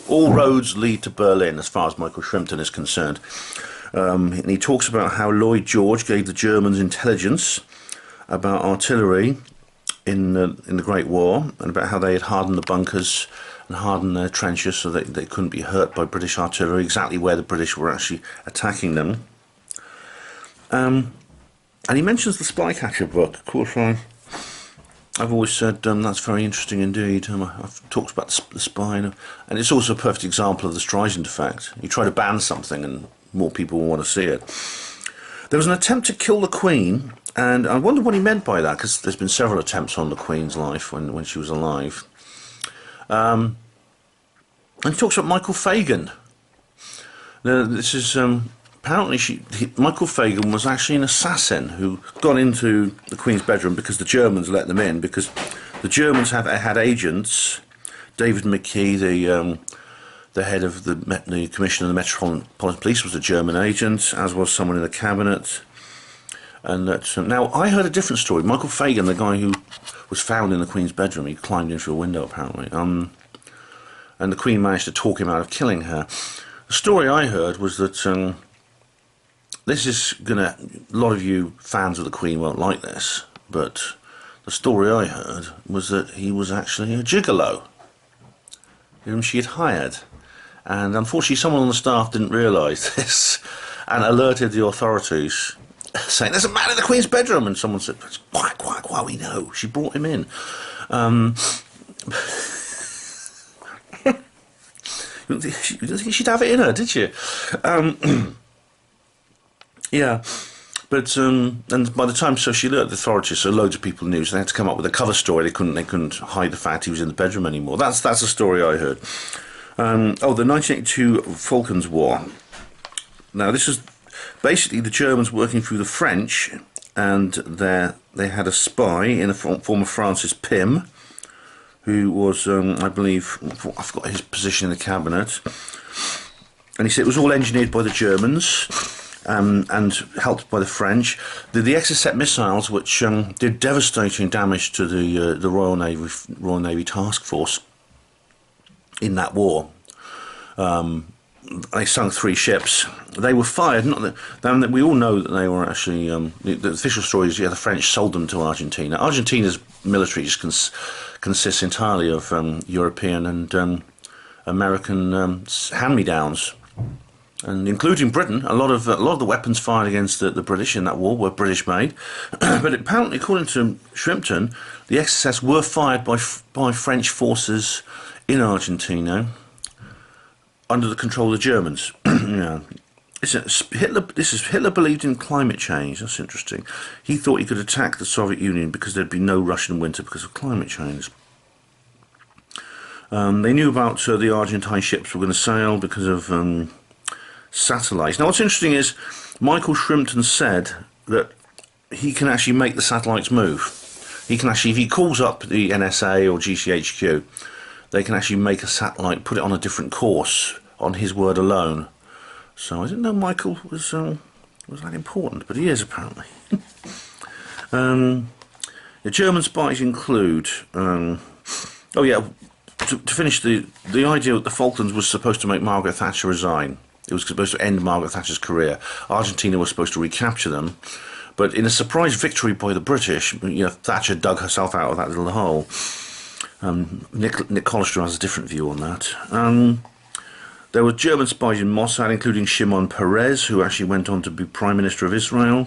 All roads lead to Berlin, as far as Michael Shrimpton is concerned. And he talks about how Lloyd George gave the Germans intelligence about artillery in the Great War, and about how they had hardened the bunkers and hardened their trenches so that they couldn't be hurt by British artillery, exactly where the British were actually attacking them. And he mentions the Spycatcher book. Of course, I've always said that's very interesting indeed. I've talked about the spy, and it's also a perfect example of the Streisand effect. You try to ban something, and more people will want to see it. There was an attempt to kill the Queen, and I wonder what he meant by that, because there's been several attempts on the Queen's life when she was alive. And he talks about Michael Fagan. Now, this is apparently Michael Fagan was actually an assassin who got into the Queen's bedroom because the Germans let them in, because the Germans had agents. David McKee, the head of the Commissioner of the Metropolitan Police, was a German agent, as was someone in the cabinet. And that, now, I heard a different story. Michael Fagan, the guy who was found in the Queen's bedroom, he climbed in through a window apparently, and the Queen managed to talk him out of killing her. The story I heard was that this is a lot of you fans of the Queen won't like this, but the story I heard was that he was actually a gigolo whom she had hired. And unfortunately someone on the staff didn't realise this and alerted the authorities, saying, "There's a man in the Queen's bedroom," and someone said, "Quiet, quiet, quiet, we know. She brought him in." You didn't think she'd have it in her, did you? Yeah. But and by the time she alerted the authorities, so loads of people knew, so they had to come up with a cover story. They couldn't hide the fact he was in the bedroom anymore. That's a story I heard. The 1982 Falklands War. Now this is basically the Germans working through the French, and they had a spy in the form of Francis Pym, who was, I believe, I forgot his position in the cabinet, and he said it was all engineered by the Germans. And helped by the French. The Exocet missiles, which did devastating damage to the Royal Navy Task Force in that war. They sunk 3 ships. They were fired. We all know that they were actually. The official story is, the French sold them to Argentina. Argentina's military just consists entirely of European and American hand-me-downs. And including Britain, a lot of the weapons fired against the British in that war were British-made. But apparently, according to Shrimpton, the Exocets were fired by French forces in Argentina under the control of the Germans. Yeah. Hitler believed in climate change. That's interesting. He thought he could attack the Soviet Union because there'd be no Russian winter because of climate change. They knew about the Argentine ships were going to sail because of satellites. Now what's interesting is Michael Shrimpton said that he can actually make the satellites move. He can actually, if he calls up the NSA or GCHQ, they can actually make a satellite, put it on a different course on his word alone. So I didn't know Michael was that important, but he is apparently. The German spies include to finish, the idea that the Falklands was supposed to make Margaret Thatcher resign. It was supposed to end Margaret Thatcher's career. Argentina was supposed to recapture them, but in a surprise victory by the British, Thatcher dug herself out of that little hole. Nick Collister has a different view on that. There were German spies in Mossad, including Shimon Peres, who actually went on to be Prime Minister of Israel.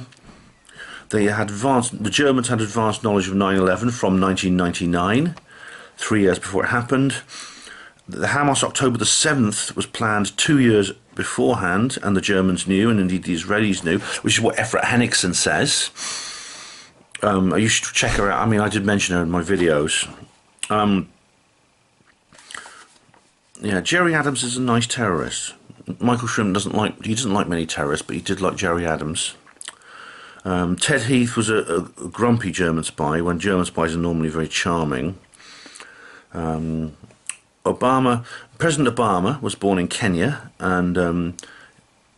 The Germans had advanced knowledge of 9/11 from 1999, 3 years before it happened. The Hamas October the 7th was planned 2 years beforehand, and the Germans knew, and indeed the Israelis knew, which is what Efrat Henriksen says. You should check her out. I mean, I did mention her in my videos. Jerry Adams is a nice terrorist. Michael Shrimpton doesn't like many terrorists, but he did like Jerry Adams. Ted Heath was a grumpy German spy, when German spies are normally very charming. President Obama was born in Kenya, and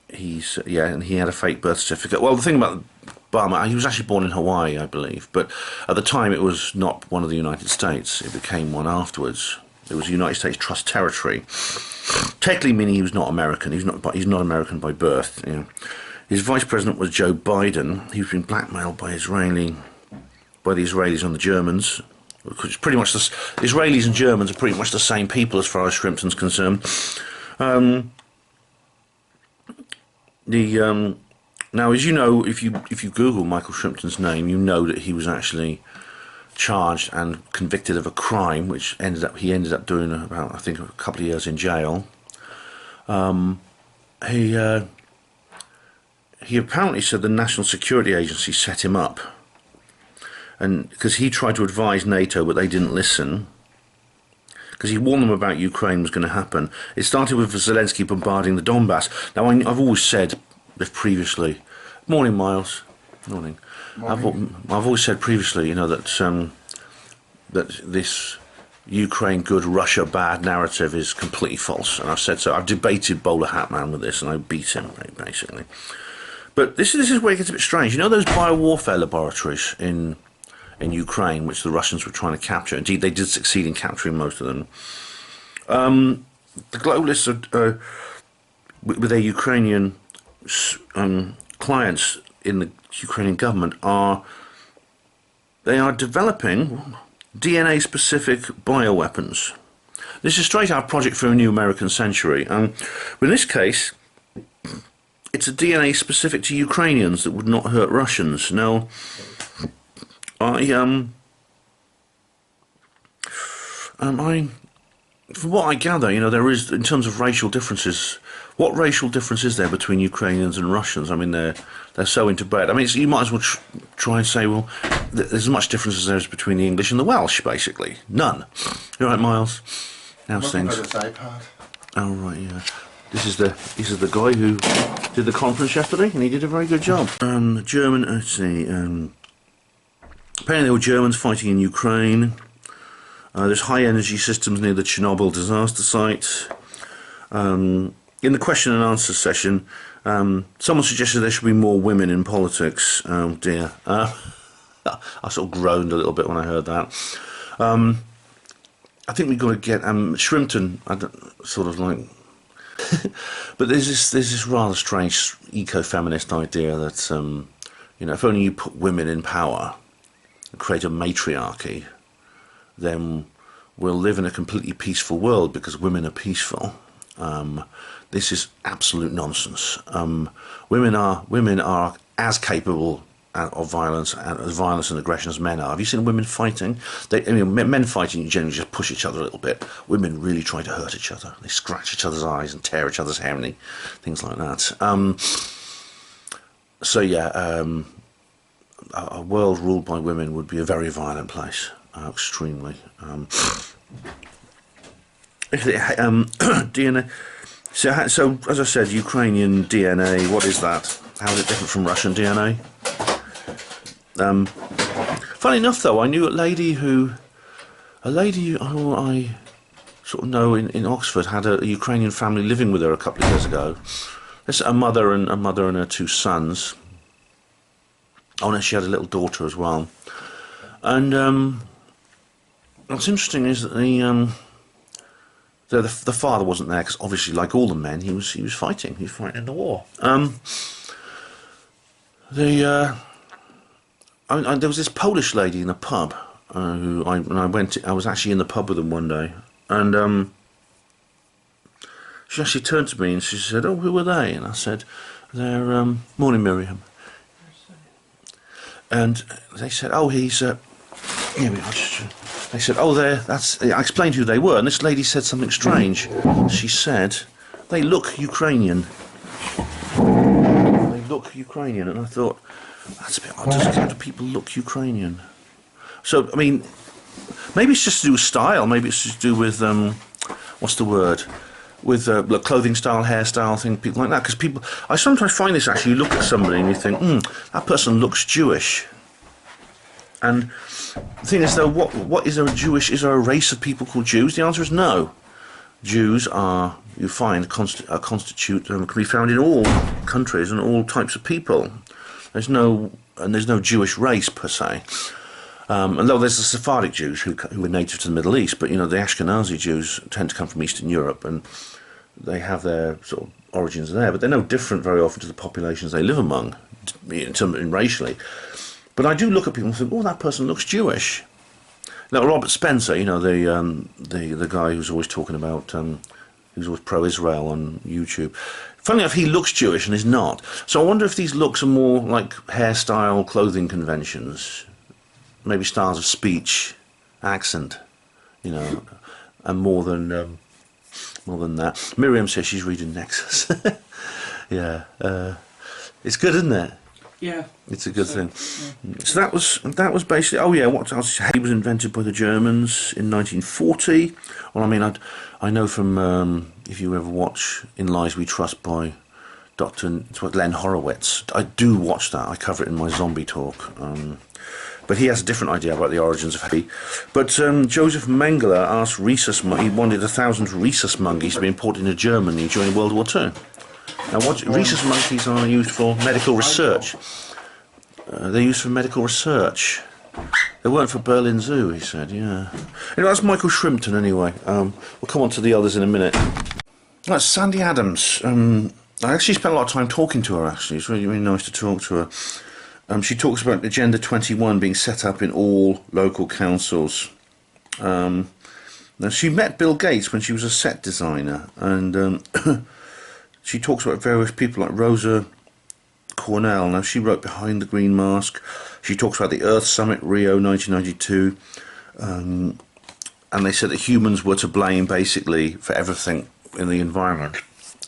he had a fake birth certificate. Well, the thing about Obama, he was actually born in Hawaii, I believe, but at the time it was not one of the United States. It became one afterwards. It was United States Trust Territory, technically meaning he was not American. He's not American by birth. His vice president was Joe Biden. He was being blackmailed by the Israelis on the Germans. Which pretty much the Israelis and Germans are pretty much the same people as far as Shrimpton's concerned. Now, as you know, if you Google Michael Shrimpton's name, you know that he was actually charged and convicted of a crime, which he ended up doing about, I think, a couple of years in jail. he apparently said the National Security Agency set him up, and because he tried to advise NATO, but they didn't listen. Because he warned them about Ukraine was going to happen. It started with Zelensky bombarding the Donbass. Now, I've always said previously, morning, Miles, morning. I've always said previously, you know, that that this Ukraine good, Russia bad narrative is completely false, and I've said so. I've debated Bowler Hatman with this, and I beat him basically. But this is where it gets a bit strange. You know those biowarfare laboratories in Ukraine, which the Russians were trying to capture. Indeed, they did succeed in capturing most of them. The globalists are, with their Ukrainian clients in the Ukrainian government, they are developing DNA-specific bioweapons. This is straight out of Project for a New American Century. But in this case, it's a DNA specific to Ukrainians that would not hurt Russians. Now, from what I gather, you know, there is, in terms of racial differences, what racial difference is there between Ukrainians and Russians? I mean, they're so interbred. I mean, you might as well try and say, well, there's as much difference as there is between the English and the Welsh, basically. None. You're right, Miles. How's things? Oh, right, yeah. This is the guy who did the conference yesterday, and he did a very good job. German, let's see, apparently there were Germans fighting in Ukraine. There's high energy systems near the Chernobyl disaster site. In the question and answer session, someone suggested there should be more women in politics. Oh dear. I sort of groaned a little bit when I heard that. I think we've got to get Shrimpton, sort of like... But there's this rather strange eco-feminist idea that, you know, if only you put women in power and create a matriarchy, then we'll live in a completely peaceful world because women are peaceful. This is absolute nonsense. Women are as capable of violence and aggression as men are. Have you seen women fighting? Men fighting generally just push each other a little bit. Women really try to hurt each other. They scratch each other's eyes and tear each other's hair and things like that. So yeah, a world ruled by women would be a very violent place. Extremely. DNA. So as I said, Ukrainian DNA. What is that? How is it different from Russian DNA? Funny enough, though, I knew a lady who I sort of know in Oxford had a Ukrainian family living with her a couple of years ago. There's a mother and her two sons. Oh no, she had a little daughter as well. And what's interesting is that the father wasn't there because obviously, like all the men, he was fighting. He was fighting in the war. There was this Polish lady in a pub who I was actually in the pub with them one day, and she actually turned to me and she said, "Oh, who are they?" And I said, "They're morning, Miriam." And they said, "Oh, he's here we are." They said, "Oh, that's." I explained who they were, and this lady said something strange. She said, "They look Ukrainian." They look Ukrainian, and I thought, that's a bit odd. How do people look Ukrainian? So, I mean, maybe it's just to do with style. Maybe it's just to do with what's the word? With clothing style, hairstyle, things, people like that. Because I sometimes find this actually. You look at somebody and you think, that person looks Jewish. And the thing is, though, what is there a Jewish? Is there a race of people called Jews? The answer is no. Jews are, you find, constitute can be found in all countries and all types of people. There's no Jewish race per se. Although there's the Sephardic Jews who are native to the Middle East, but you know the Ashkenazi Jews tend to come from Eastern Europe, and they have their sort of origins there. But they're no different very often to the populations they live among, in racially. But I do look at people and think, oh, that person looks Jewish. Now, Robert Spencer, you know, the guy who's always talking about, who's always pro-Israel on YouTube. Funnily enough, he looks Jewish and is not. So I wonder if these looks are more like hairstyle, clothing conventions, maybe styles of speech, accent, you know, and more than that. Miriam says she's reading Nexus. Yeah. It's good, isn't it? Yeah. It's a good thing. So that was basically. Oh yeah, what else? Hay was invented by the Germans in 1940. Well, I mean, I know from if you ever watch In Lies We Trust by Len Horowitz. I do watch that. I cover it in my zombie talk. But he has a different idea about the origins of hay. But Joseph Mengele asked he wanted 1,000 rhesus monkeys to be imported into Germany during World War II. Now, rhesus monkeys are used for medical research. They're used for medical research. They weren't for Berlin Zoo, he said, yeah. Anyway, that's Michael Shrimpton, anyway. We'll come on to the others in a minute. That's Sandy Adams. I actually spent a lot of time talking to her, actually. It's really, really nice to talk to her. She talks about Agenda 21 being set up in all local councils. Now, she met Bill Gates when she was a set designer, and she talks about various people like Rosa Cornell. Now, she wrote Behind the Green Mask. She talks about the Earth Summit, Rio 1992, and they said that humans were to blame, basically, for everything in the environment,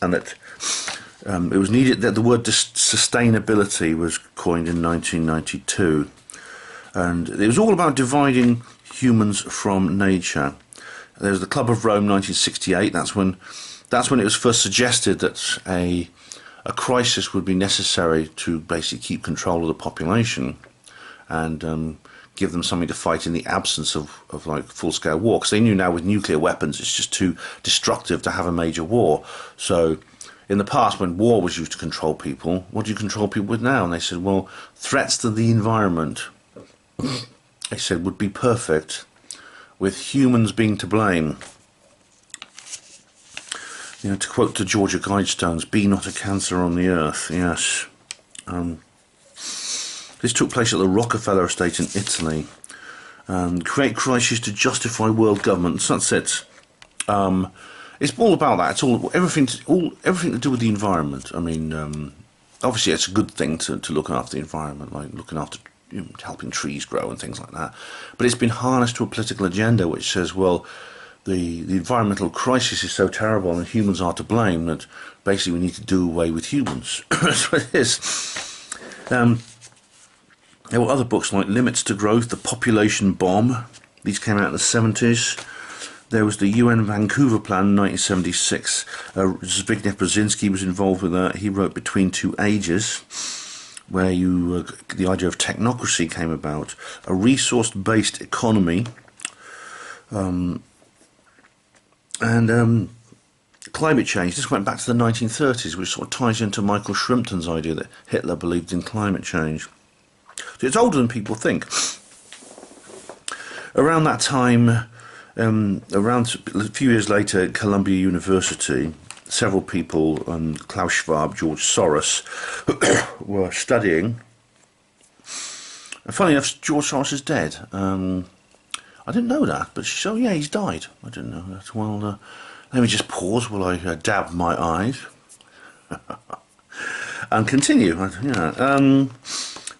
and that it was needed that the word sustainability was coined in 1992, and it was all about dividing humans from nature. There was the Club of Rome 1968. That's when it was first suggested that a crisis would be necessary to basically keep control of the population and give them something to fight in the absence of like full-scale war, because they knew now with nuclear weapons it's just too destructive to have a major war. So in the past, when war was used to control people, what do you control people with now? And they said, well, threats to the environment, they said, would be perfect with humans being to blame. You know, to quote to Georgia Guidestones, "Be not a cancer on the earth." Yes. This took place at the Rockefeller estate in Italy. Create crisis to justify world governments. That's it. It's all about that. It's all everything to do with the environment. I mean, obviously, it's a good thing to look after the environment, like looking after, helping trees grow and things like that. But it's been harnessed to a political agenda which says, well, the environmental crisis is so terrible and humans are to blame that basically we need to do away with humans. That's what it is. There were other books like Limits to Growth, The Population Bomb. These came out in the 70s. There was the UN Vancouver Plan in 1976. Zbigniew Brzezinski was involved with that. He wrote Between Two Ages, where the idea of technocracy came about. A resource-based economy. And climate change. This went back to the 1930s, which sort of ties into Michael Shrimpton's idea that Hitler believed in climate change. So it's older than people think. Around that time, around a few years later at Columbia University, several people, Klaus Schwab, George Soros, were studying. And funny enough, George Soros is dead. I didn't know that, but so yeah, he's died. I didn't know that. Well, let me just pause while I dab my eyes and continue.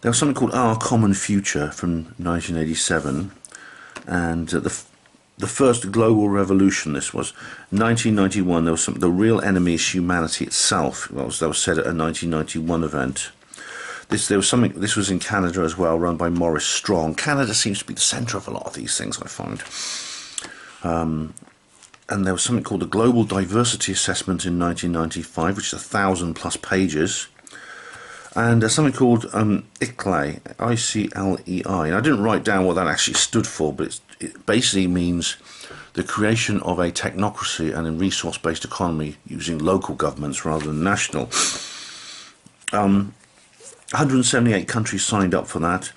There was something called Our Common Future from 1987, and the first global revolution. This was 1991. There was the real enemy is humanity itself. That was said at a 1991 event. This was in Canada as well, run by Maurice Strong. Canada seems to be the centre of a lot of these things, I find. And there was something called the Global Diversity Assessment in 1995, which is 1,000+ pages. And something called ICLEI, I-C-L-E-I. And I didn't write down what that actually stood for, but it basically means the creation of a technocracy and a resource-based economy using local governments rather than national. 178 countries signed up for that.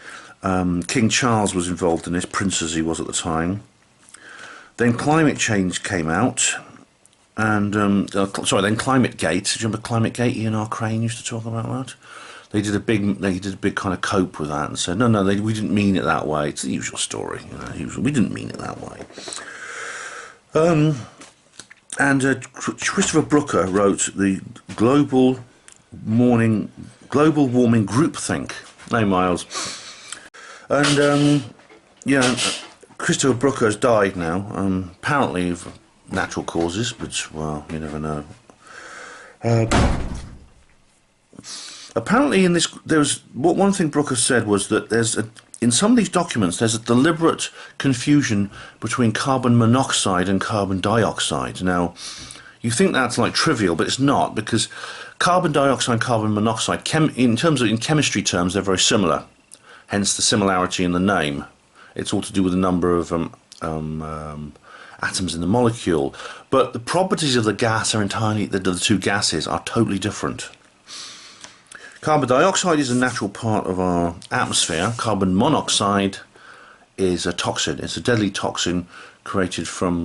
King Charles was involved in this, prince as he was at the time. Then climate change came out, and then Climate Gate. Do you remember Climate Gate? Ian R. Crane used to talk about that. They did a big kind of cope with that and said, no, we didn't mean it that way. It's the usual story. We didn't mean it that way. Christopher Brooker wrote the Global Warming Groupthink. No, Miles. And Christopher Brooker has died now. Apparently of natural causes, but well, you never know. apparently in this, one thing Brooker said was that in some of these documents there's a deliberate confusion between carbon monoxide and carbon dioxide. Now, you think that's like trivial, but it's not, because carbon dioxide and carbon monoxide, in chemistry terms, they're very similar. Hence the similarity in the name. It's all to do with the number of atoms in the molecule. But the properties of the gas are entirely, the two gases are totally different. Carbon dioxide is a natural part of our atmosphere. Carbon monoxide is a toxin. It's a deadly toxin created from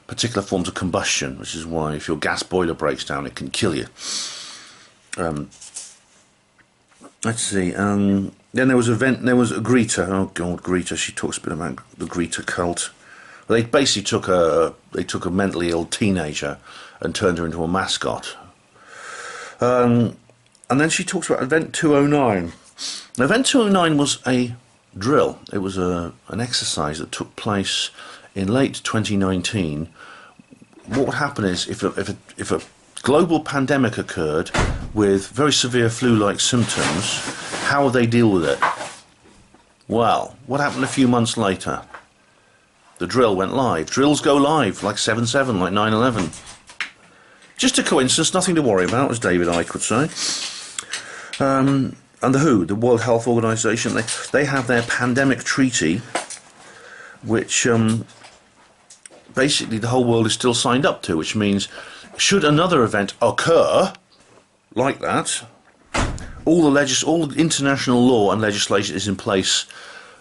particular forms of combustion, which is why if your gas boiler breaks down, it can kill you. Let's see. Then there was Greta. Oh God, Greta. She talks a bit about the Greta cult. They basically took a mentally ill teenager and turned her into a mascot. And then she talks about Event 209. Now, Event 209 was a drill. It was an exercise that took place in late 2019. What would happen is if a global pandemic occurred with very severe flu-like symptoms, how would they deal with it? Well, what happened a few months later? The drill went live. Drills go live, like 7/7, like 9/11. Just a coincidence, nothing to worry about, as David Icke would say. And the WHO, the World Health Organization, they have their pandemic treaty, which basically the whole world is still signed up to, which means should another event occur like that, all the international law and legislation is in place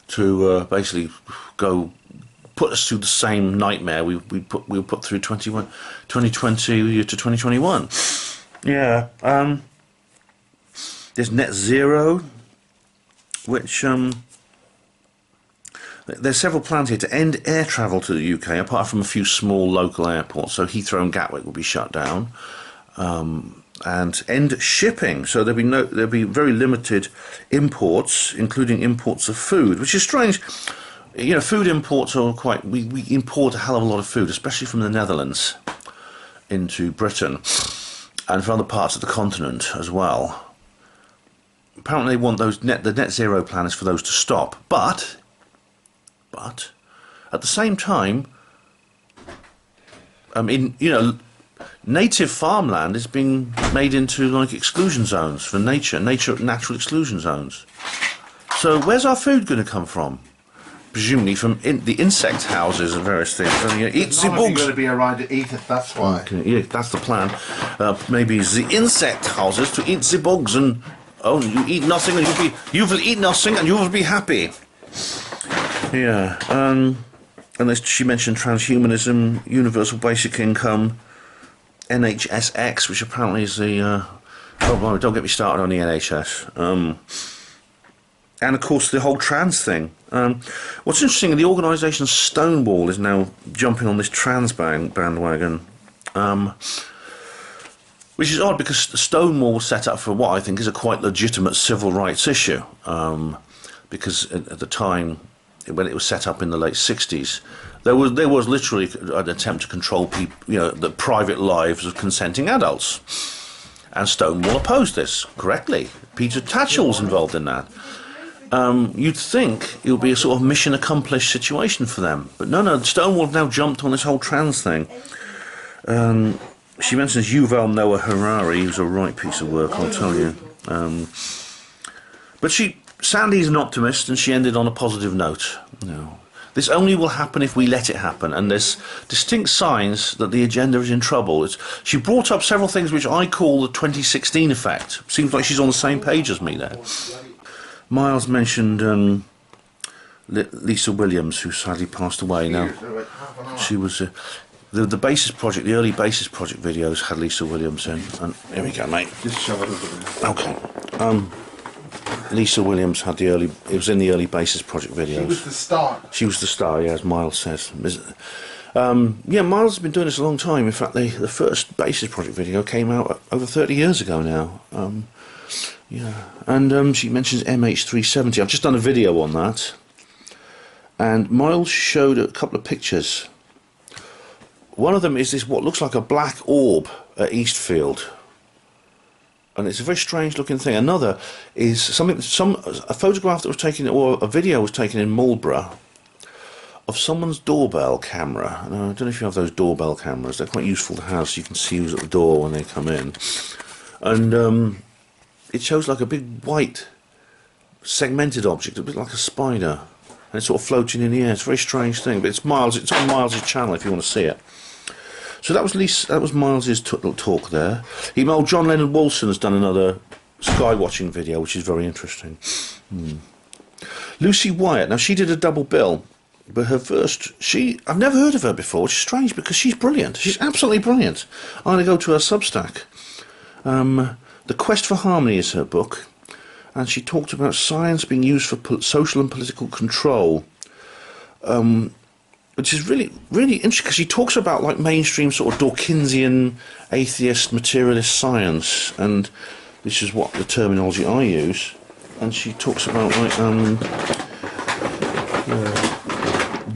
to basically put us through the same nightmare we were put through 2020 to 2021. Yeah. There's net zero, which there's several plans here to end air travel to the UK, apart from a few small local airports. So Heathrow and Gatwick will be shut down, and end shipping. So there'll be very limited imports, including imports of food, which is strange. You know, food imports are we import a hell of a lot of food, especially from the Netherlands into Britain and from other parts of the continent as well. Apparently they want the net zero plan is for those to stop, but at the same time, native farmland is being made into like exclusion zones for natural exclusion zones. So where's our food going to come from? Presumably from the insect houses and various things. So, eat the bugs. Going to be around to eat it. That's why. Okay, yeah, that's the plan. Maybe the insect houses to eat the bugs, and you eat nothing, and you will eat nothing, and you will be happy. Yeah. And she mentioned transhumanism, universal basic income, NHSX, which apparently is the. Don't get me started on the NHS. And of course the whole trans thing. What's interesting, the organisation Stonewall is now jumping on this trans bandwagon, which is odd because Stonewall was set up for what I think is a quite legitimate civil rights issue, because at the time when it was set up in the late 60s, there was literally an attempt to control people, the private lives of consenting adults, and Stonewall opposed this correctly. Peter Tatchell's involved in that. You'd think it would be a sort of mission accomplished situation for them, but no, Stonewall now jumped on this whole trans thing. She mentions Yuval Noah Harari, who's a right piece of work, I'll tell you. But Sandy's an optimist, and she ended on a positive note. This only will happen if we let it happen, and there's distinct signs that the agenda is in trouble. She brought up several things which I call the 2016 effect. Seems like she's on the same page as me there. Miles mentioned Lisa Williams, who sadly passed away. Now, she was the Basis Project, the early Basis Project videos had Lisa Williams in. And here we go, mate. Just shove it over there. Okay. Lisa Williams had it was in the early Basis Project videos. She was the star. She was the star, yeah, as Miles says. Miles has been doing this a long time. In fact, the first Basis Project video came out over 30 years ago now. And she mentions MH370. I've just done a video on that, and Miles showed a couple of pictures. One of them is this what looks like a black orb at Eastfield. and it's a very strange looking thing. Another is a photograph that was taken, or a video was taken in Marlborough of someone's doorbell camera. And I don't know if you have those doorbell cameras. They're quite useful to have, so you can see who's at the door when they come in. And it shows like a big white segmented object, a bit like a spider, and it's sort of floating in the air. It's a very strange thing, but it's on Miles's channel if you want to see it. So that was Miles's talk there. John Leonard Wolson has done another sky watching video, which is very interesting. Lucy Wyatt, now she did a double bill, but I've never heard of her before, which is strange because she's brilliant. She's absolutely brilliant. I'm going to go to her Substack. The Quest for Harmony is her book, and she talked about science being used for social and political control. Which is really, really interesting, because she talks about like mainstream sort of Dawkinsian, atheist, materialist science, and this is what the terminology I use. And she talks about like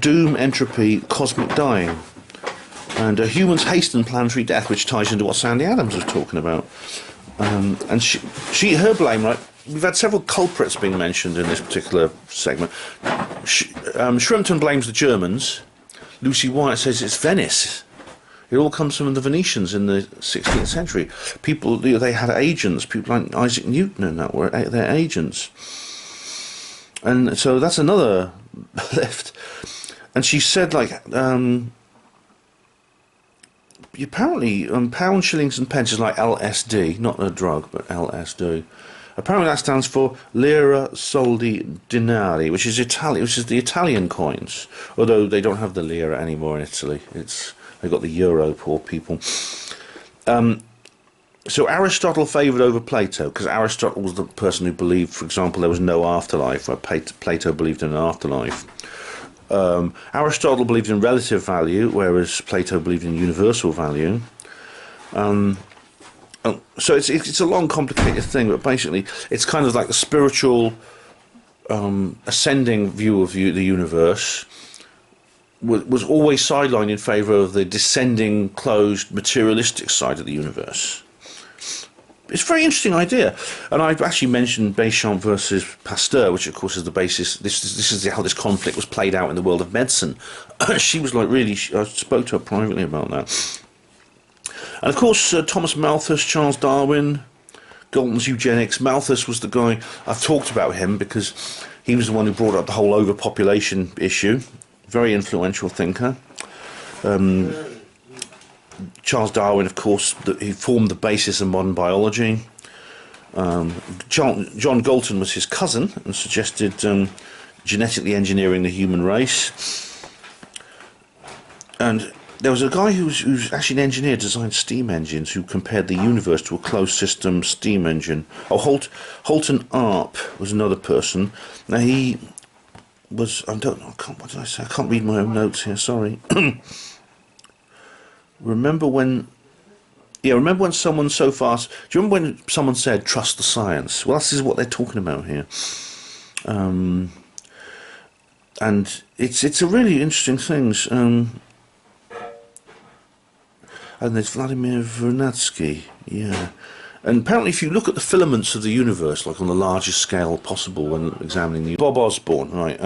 doom, entropy, cosmic dying, and humans hasten planetary death, which ties into what Sandy Adams was talking about. And her blame, right? We've had several culprits being mentioned in this particular segment. Shrimpton blames the Germans. Lucy Wyatt says it's Venice. It all comes from the Venetians in the 16th century. People, they had agents. People like Isaac Newton and that were their agents. And so that's another left. And she said, like, apparently pounds, shillings and pence is like LSD, not a drug, but LSD. Apparently that stands for lira, soldi, denari, which is the Italian coins. Although they don't have the lira anymore in Italy. They've got the euro, poor people. So Aristotle favoured over Plato, because Aristotle was the person who believed, for example, there was no afterlife, where Plato believed in an afterlife. Aristotle believed in relative value, whereas Plato believed in universal value. So it's a long, complicated thing, but basically it's kind of like the spiritual ascending view of the universe was always sidelined in favour of the descending, closed, materialistic side of the universe. It's a very interesting idea, and I've actually mentioned Béchamp versus Pasteur, which of course is the basis. This is how this conflict was played out in the world of medicine. She was like really. I spoke to her privately about that. And of course, Thomas Malthus, Charles Darwin, Galton's eugenics. Malthus was the guy, I've talked about him because he was the one who brought up the whole overpopulation issue. Very influential thinker. Charles Darwin, of course, he formed the basis of modern biology. John Galton was his cousin and suggested genetically engineering the human race. And there was a guy who's actually an engineer, designed steam engines, who compared the universe to a closed system steam engine. Oh, Holton Arp was another person. Now he was, what did I say? I can't read my own notes here, sorry. Remember when someone so fast, do you remember when someone said, trust the science? Well, this is what they're talking about here. And it's a really interesting thing. And there's Vladimir Vernadsky, yeah. And apparently if you look at the filaments of the universe, like on the largest scale possible when examining the... Bob Osborne, right,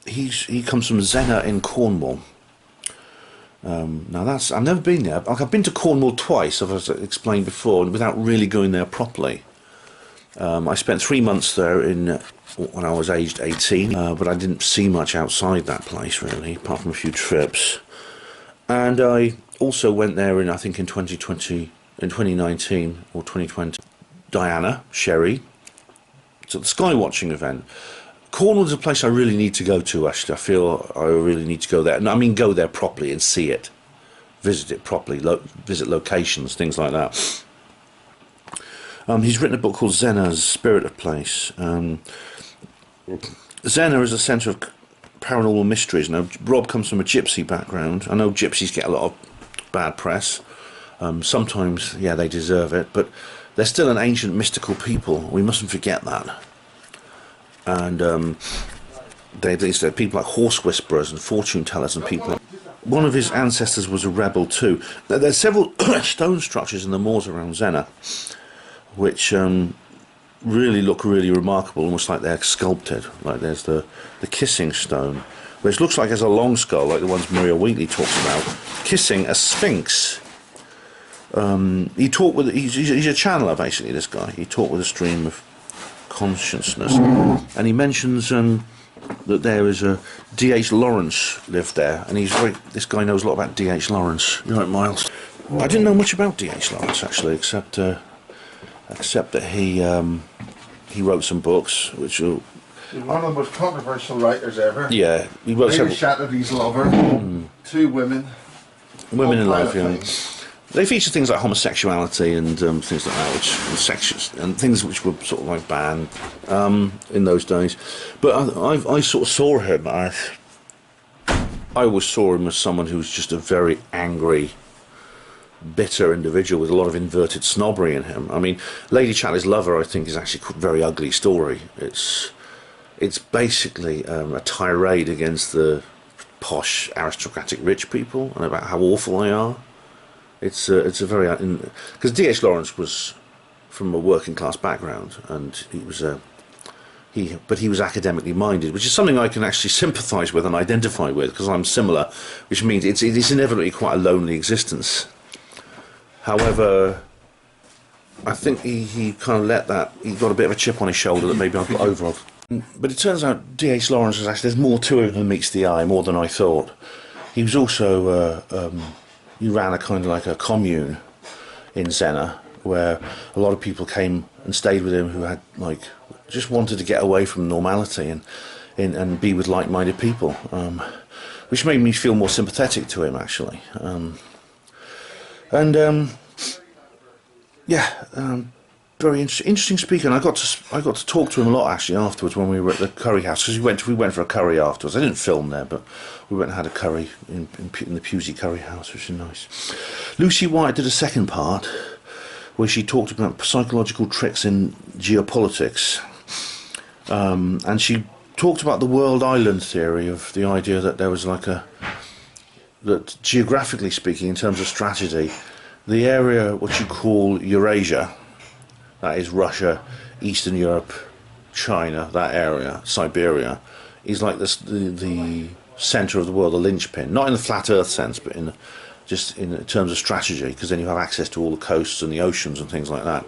he comes from Zena in Cornwall. Now I've never been there. Like, I've been to Cornwall twice, as I explained before, without really going there properly. I spent 3 months there when I was aged 18, but I didn't see much outside that place really, apart from a few trips. And I also went there in 2019 or 2020. Diana, Sherry. So the sky watching event. Cornwall is a place I really need to go to, actually. I feel I really need to go there. And I mean go there properly and see it. Visit it properly, visit locations, things like that. He's written a book called Zena's Spirit of Place. Zena is a centre of paranormal mysteries. Now, Rob comes from a gypsy background. I know gypsies get a lot of bad press. Sometimes, yeah, they deserve it, but they're still an ancient mystical people. We mustn't forget that. And they're people like horse whisperers and fortune tellers and people like... one of his ancestors was a rebel too. There's several stone structures in the moors around Zena, which really look really remarkable, almost like they're sculpted. Like there's the kissing stone, which looks like it's a long skull, like the ones Maria Wheatley talks about, kissing a sphinx. He talked with. He's a channeler, basically. This guy. He talked with a stream of consciousness, and he mentions that there is a D.H. Lawrence lived there, and this guy knows a lot about D.H. Lawrence. You're right, Miles. I didn't know much about D.H. Lawrence actually, except that he wrote some books, which are. He's one of the most controversial writers ever. Yeah, he wrote several. Shattered his lover, 2 women. Women in all love, kind of yeah. things. They feature things like homosexuality and things like that, and things which were sort of like banned in those days. But I sort of saw him. I always saw him as someone who was just a very angry, bitter individual with a lot of inverted snobbery in him. I mean, Lady Chatterley's Lover, I think, is actually a very ugly story. It's basically a tirade against the posh, aristocratic rich people and about how awful they are. It's a very because D.H. Lawrence was from a working class background, and he was academically minded, which is something I can actually sympathise with and identify with, because I'm similar, which means it is inevitably quite a lonely existence. However, I think he kind of he got a bit of a chip on his shoulder that maybe I've got over. But it turns out D.H. Lawrence there's more to him than meets the eye, more than I thought. He was also he ran a kind of like a commune in Zena, where a lot of people came and stayed with him who had just wanted to get away from normality and be with like-minded people, which made me feel more sympathetic to him actually. Very interesting speaker, and I got to talk to him a lot actually afterwards when we were at the curry house, because we went for a curry afterwards. I didn't film there, but we went and had a curry in the Pusey Curry House, which is nice. Lucy White did a second part where she talked about psychological tricks in geopolitics, and she talked about the world island theory, of the idea that there was that geographically speaking, in terms of strategy, the area what you call Eurasia, that is Russia, Eastern Europe, China, that area, Siberia, is like the centre of the world, the linchpin. Not in the flat Earth sense, but just in terms of strategy, because then you have access to all the coasts and the oceans and things like that.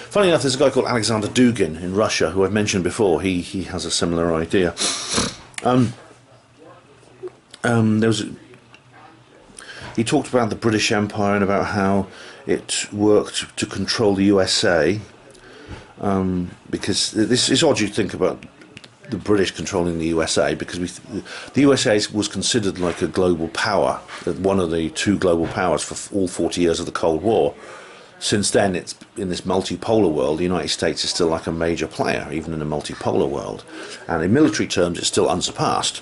Funny enough, there's a guy called Alexander Dugin in Russia, who I've mentioned before. He has a similar idea. He talked about the British Empire and about how it worked to control the USA. Because this is odd you think about the British controlling the USA, because the USA was considered like a global power, one of the 2 global powers for all 40 years of the Cold War. Since then, it's in this multipolar world. The United States is still like a major player, even in a multipolar world, and in military terms, it's still unsurpassed.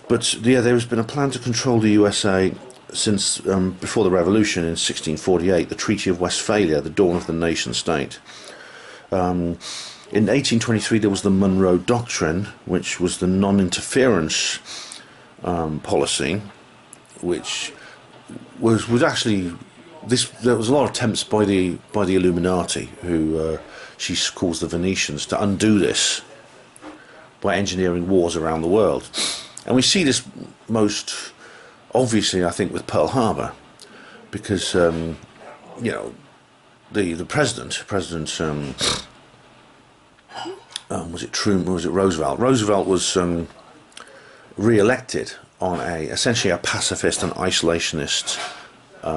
But yeah, there has been a plan to control the USA since before the Revolution in 1648, the Treaty of Westphalia, the dawn of the nation state. In 1823 there was the Monroe Doctrine, which was the non-interference policy, which was actually there was a lot of attempts by the Illuminati, who she calls the Venetians, to undo this by engineering wars around the world. And we see this most obviously, I think, with Pearl Harbor, because the president was it Truman or was it Roosevelt? Roosevelt was re-elected on essentially a pacifist and isolationist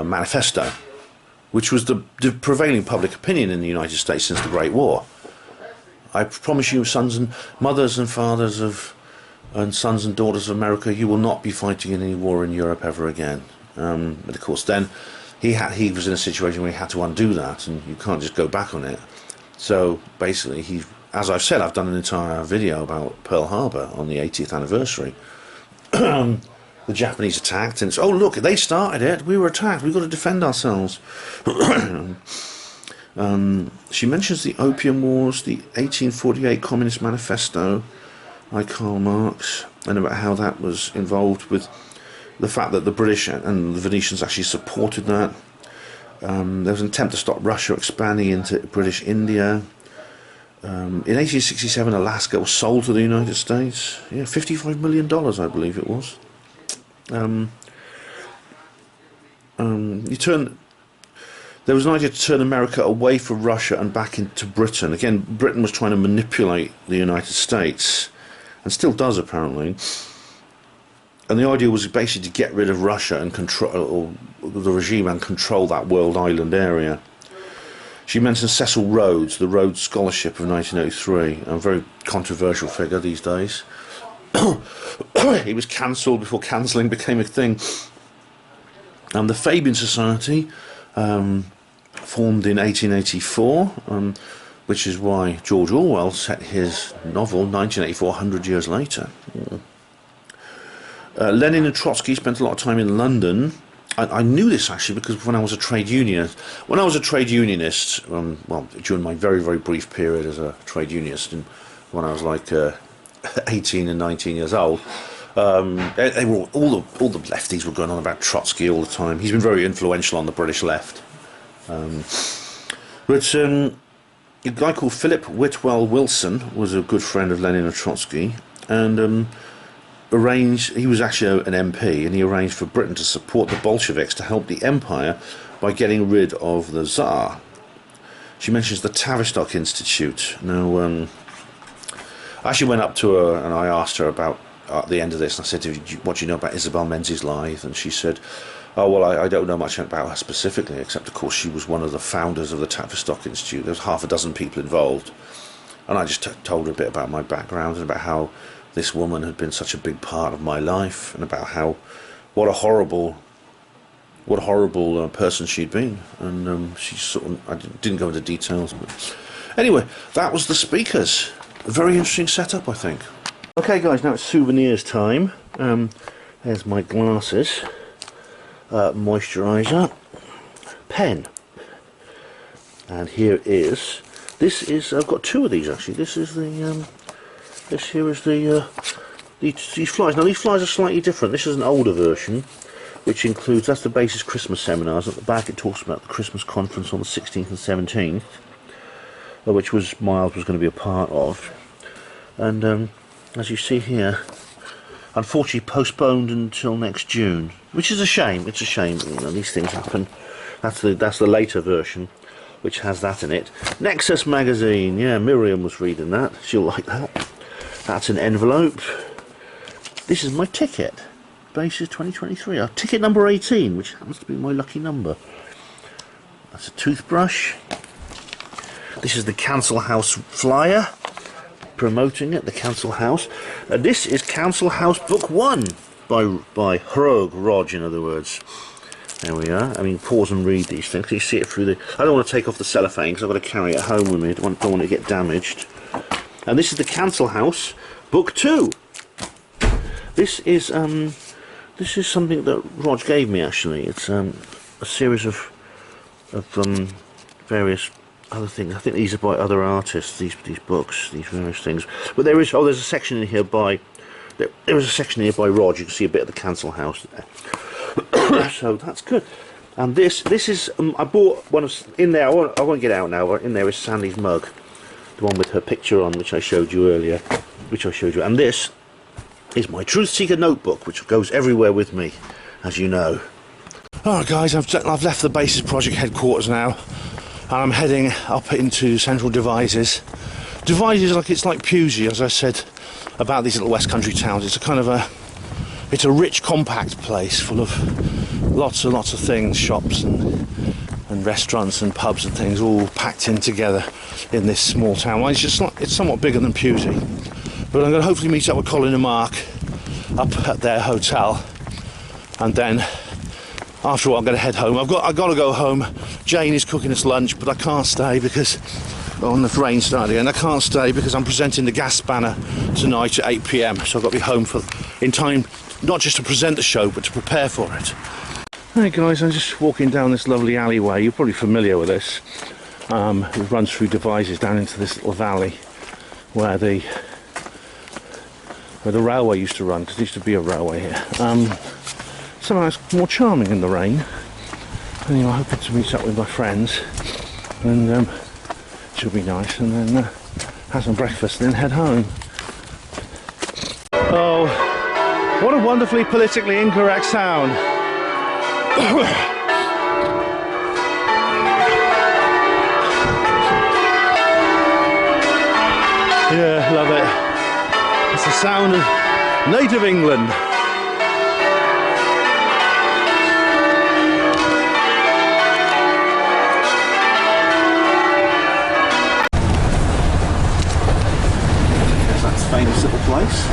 manifesto, which was the prevailing public opinion in the United States since the Great War. I promise you, mothers and fathers and sons and daughters of America, you will not be fighting in any war in Europe ever again. But of course, then he was in a situation where he had to undo that, and you can't just go back on it. So basically, as I've said, I've done an entire video about Pearl Harbor on the 80th anniversary. The Japanese attacked, and it's, oh look, they started it, we were attacked, we've got to defend ourselves. She mentions the Opium Wars, the 1848 Communist Manifesto by Karl Marx, and about how that was involved with the fact that the British and the Venetians actually supported that. There was an attempt to stop Russia expanding into British India. In 1867, Alaska was sold to the United States. Yeah, $55 million, I believe it was. There was an idea to turn America away from Russia and back into Britain. Again, Britain was trying to manipulate the United States, and still does apparently. And the idea was basically to get rid of Russia and control the regime and control that world island area. She mentioned Cecil Rhodes, the Rhodes Scholarship of 1903, a very controversial figure these days. He was cancelled before cancelling became a thing. The Fabian Society, formed in 1884, which is why George Orwell set his novel 1984 100 years later. Lenin and Trotsky spent a lot of time in London. I knew this actually because when I was a trade unionist, well, during my very, very brief period as a trade unionist, when I was like 18 and 19 years old, they were all the lefties were going on about Trotsky all the time. He's been very influential on the British left. But a guy called Philip Whitwell Wilson was a good friend of Lenin and Trotsky, and he was actually an MP, and he arranged for Britain to support the Bolsheviks to help the empire by getting rid of the Tsar. She mentions the Tavistock Institute. Now, I actually went up to her and I asked her about, at the end of this, and I said, what do you know about Isabel Menzies' life? And she said, oh, well, I don't know much about her specifically, except, of course, she was one of the founders of the Tavistock Institute. There was half a dozen people involved. And I just told her a bit about my background and about how this woman had been such a big part of my life, and about what a horrible person she'd been. And she I didn't go into details, but anyway, that was the speakers. A very interesting setup, I think. Okay, guys, now it's souvenirs time. There's my glasses, moisturiser, pen, and here is. This is. I've got two of these actually. This is the. This here is these flies. Now these flies are slightly different. This is an older version, which includes, that's the basis Christmas seminars. At the back it talks about the Christmas conference on the 16th and 17th, which Miles was going to be a part of. And as you see here, unfortunately postponed until next June, which is a shame. It's a shame. You know, these things happen. That's the later version, which has that in it. Nexus magazine. Yeah, Miriam was reading that. She'll like that. That's an envelope. This is my ticket. Basis 2023. Ticket number 18, which happens to be my lucky number. That's a toothbrush. This is the Council House flyer. Promoting it, the Council House. This is Council House Book 1 by Rog, in other words. There we are. I mean, pause and read these things. You see it through the. I don't want to take off the cellophane because I've got to carry it home with me. I don't want it to get damaged. And this is the Council House Book 2. This is something that Rog gave me actually. It's a series of various other things. I think these are by other artists. These books, these various things. But there's a section in here by. There is a section here by Rog. You can see a bit of the Council House there. So that's good. And this is I bought one of in there. I won't get out now. But in there is Sandy's mug, the one with her picture on, which I showed you earlier. And this is my Truth Seeker notebook, which goes everywhere with me, as you know. Alright guys, I've left the Basis Project headquarters now, and I'm heading up into Central Devizes. Devizes, it's like Pewsey, as I said about these little West Country towns. It's a kind of it's a rich, compact place full of lots and lots of things, shops and restaurants and pubs and things, all packed in together in this small town. Well, it's somewhat bigger than Pewsey, but I'm going to hopefully meet up with Colin and Mark up at their hotel, and then after all I'm going to head home. I've got to go home. Jane is cooking us lunch, but I can't stay because the rain started again. I can't stay because I'm presenting the Gas Spanner tonight at 8 PM, so I've got to be home in time, not just to present the show but to prepare for it. Hey guys, I'm just walking down this lovely alleyway. You're probably familiar with this. It runs through Devizes down into this little valley where the railway used to run, because there used to be a railway here. somehow it's more charming in the rain. Anyway, I'm hoping to meet up with my friends, and she'll be nice, and then have some breakfast and then head home. Oh, what a wonderfully politically incorrect sound. Yeah, love it. It's the sound of native England. That's a famous little place.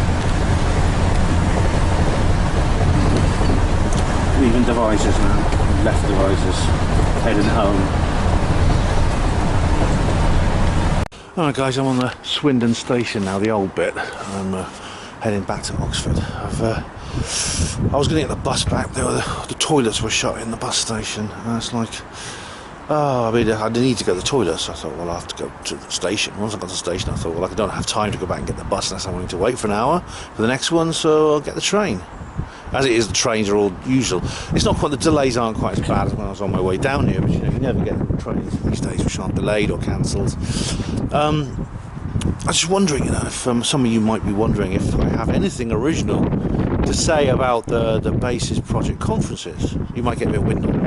Leaving Devizes now. Left Devizes, heading home. Alright guys, I'm on the Swindon station now, the old bit. I'm heading back to Oxford. I was going to get the bus back, the toilets were shut in the bus station, and it's like, I need to go to the toilets, so I thought, well, I'll have to go to the station. Once I got to the station, I thought, well, I don't have time to go back and get the bus unless I'm going to wait for an hour for the next one, so I'll get the train. As it is, the trains are all usual. It's not quite, the delays aren't quite as bad as when I was on my way down here, but you never get trains these days which aren't delayed or cancelled. I was just wondering, if some of you might be wondering if I have anything original to say about the Basis Project conferences. You might get a bit winded on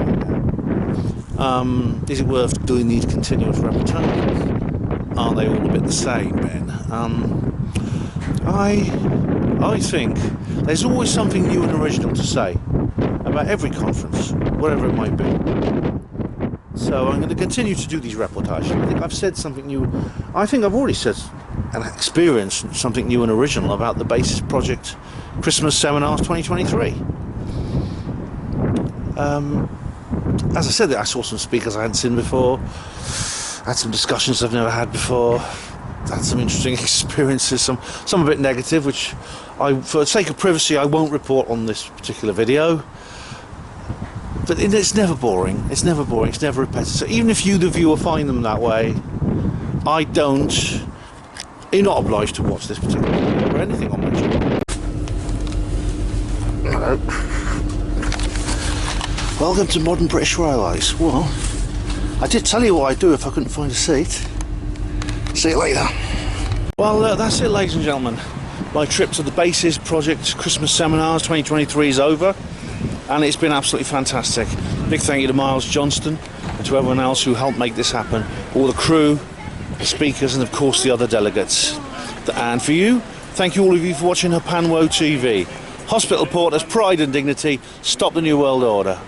that. Is it worth doing these continuous repetitions? Are they all a bit the same, Ben? I think there's always something new and original to say about every conference, whatever it might be. So I'm going to continue to do these reportages. I think I've said something new. I think I've already said and experienced something new and original about the Basis Project Christmas Seminars 2023. As I said, I saw some speakers I hadn't seen before, had some discussions I've never had before, had some interesting experiences, some a bit negative, which for the sake of privacy I won't report on this particular video. But it's never boring, it's never repetitive. So even if you, the viewer, find them that way, you're not obliged to watch this particular video or anything on my channel. Hello. Welcome to Modern British Railways. Well, I did tell you what I'd do if I couldn't find a seat. See you later. Well, that's it, ladies and gentlemen. My trip to the Basis Project Christmas Seminars 2023 is over, and it's been absolutely fantastic. Big thank you to Miles Johnston and to everyone else who helped make this happen, all the crew, the speakers, and of course the other delegates. And for you, thank you all of you for watching Hapanwo TV. Hospital Porters, pride and dignity, stop the New World Order.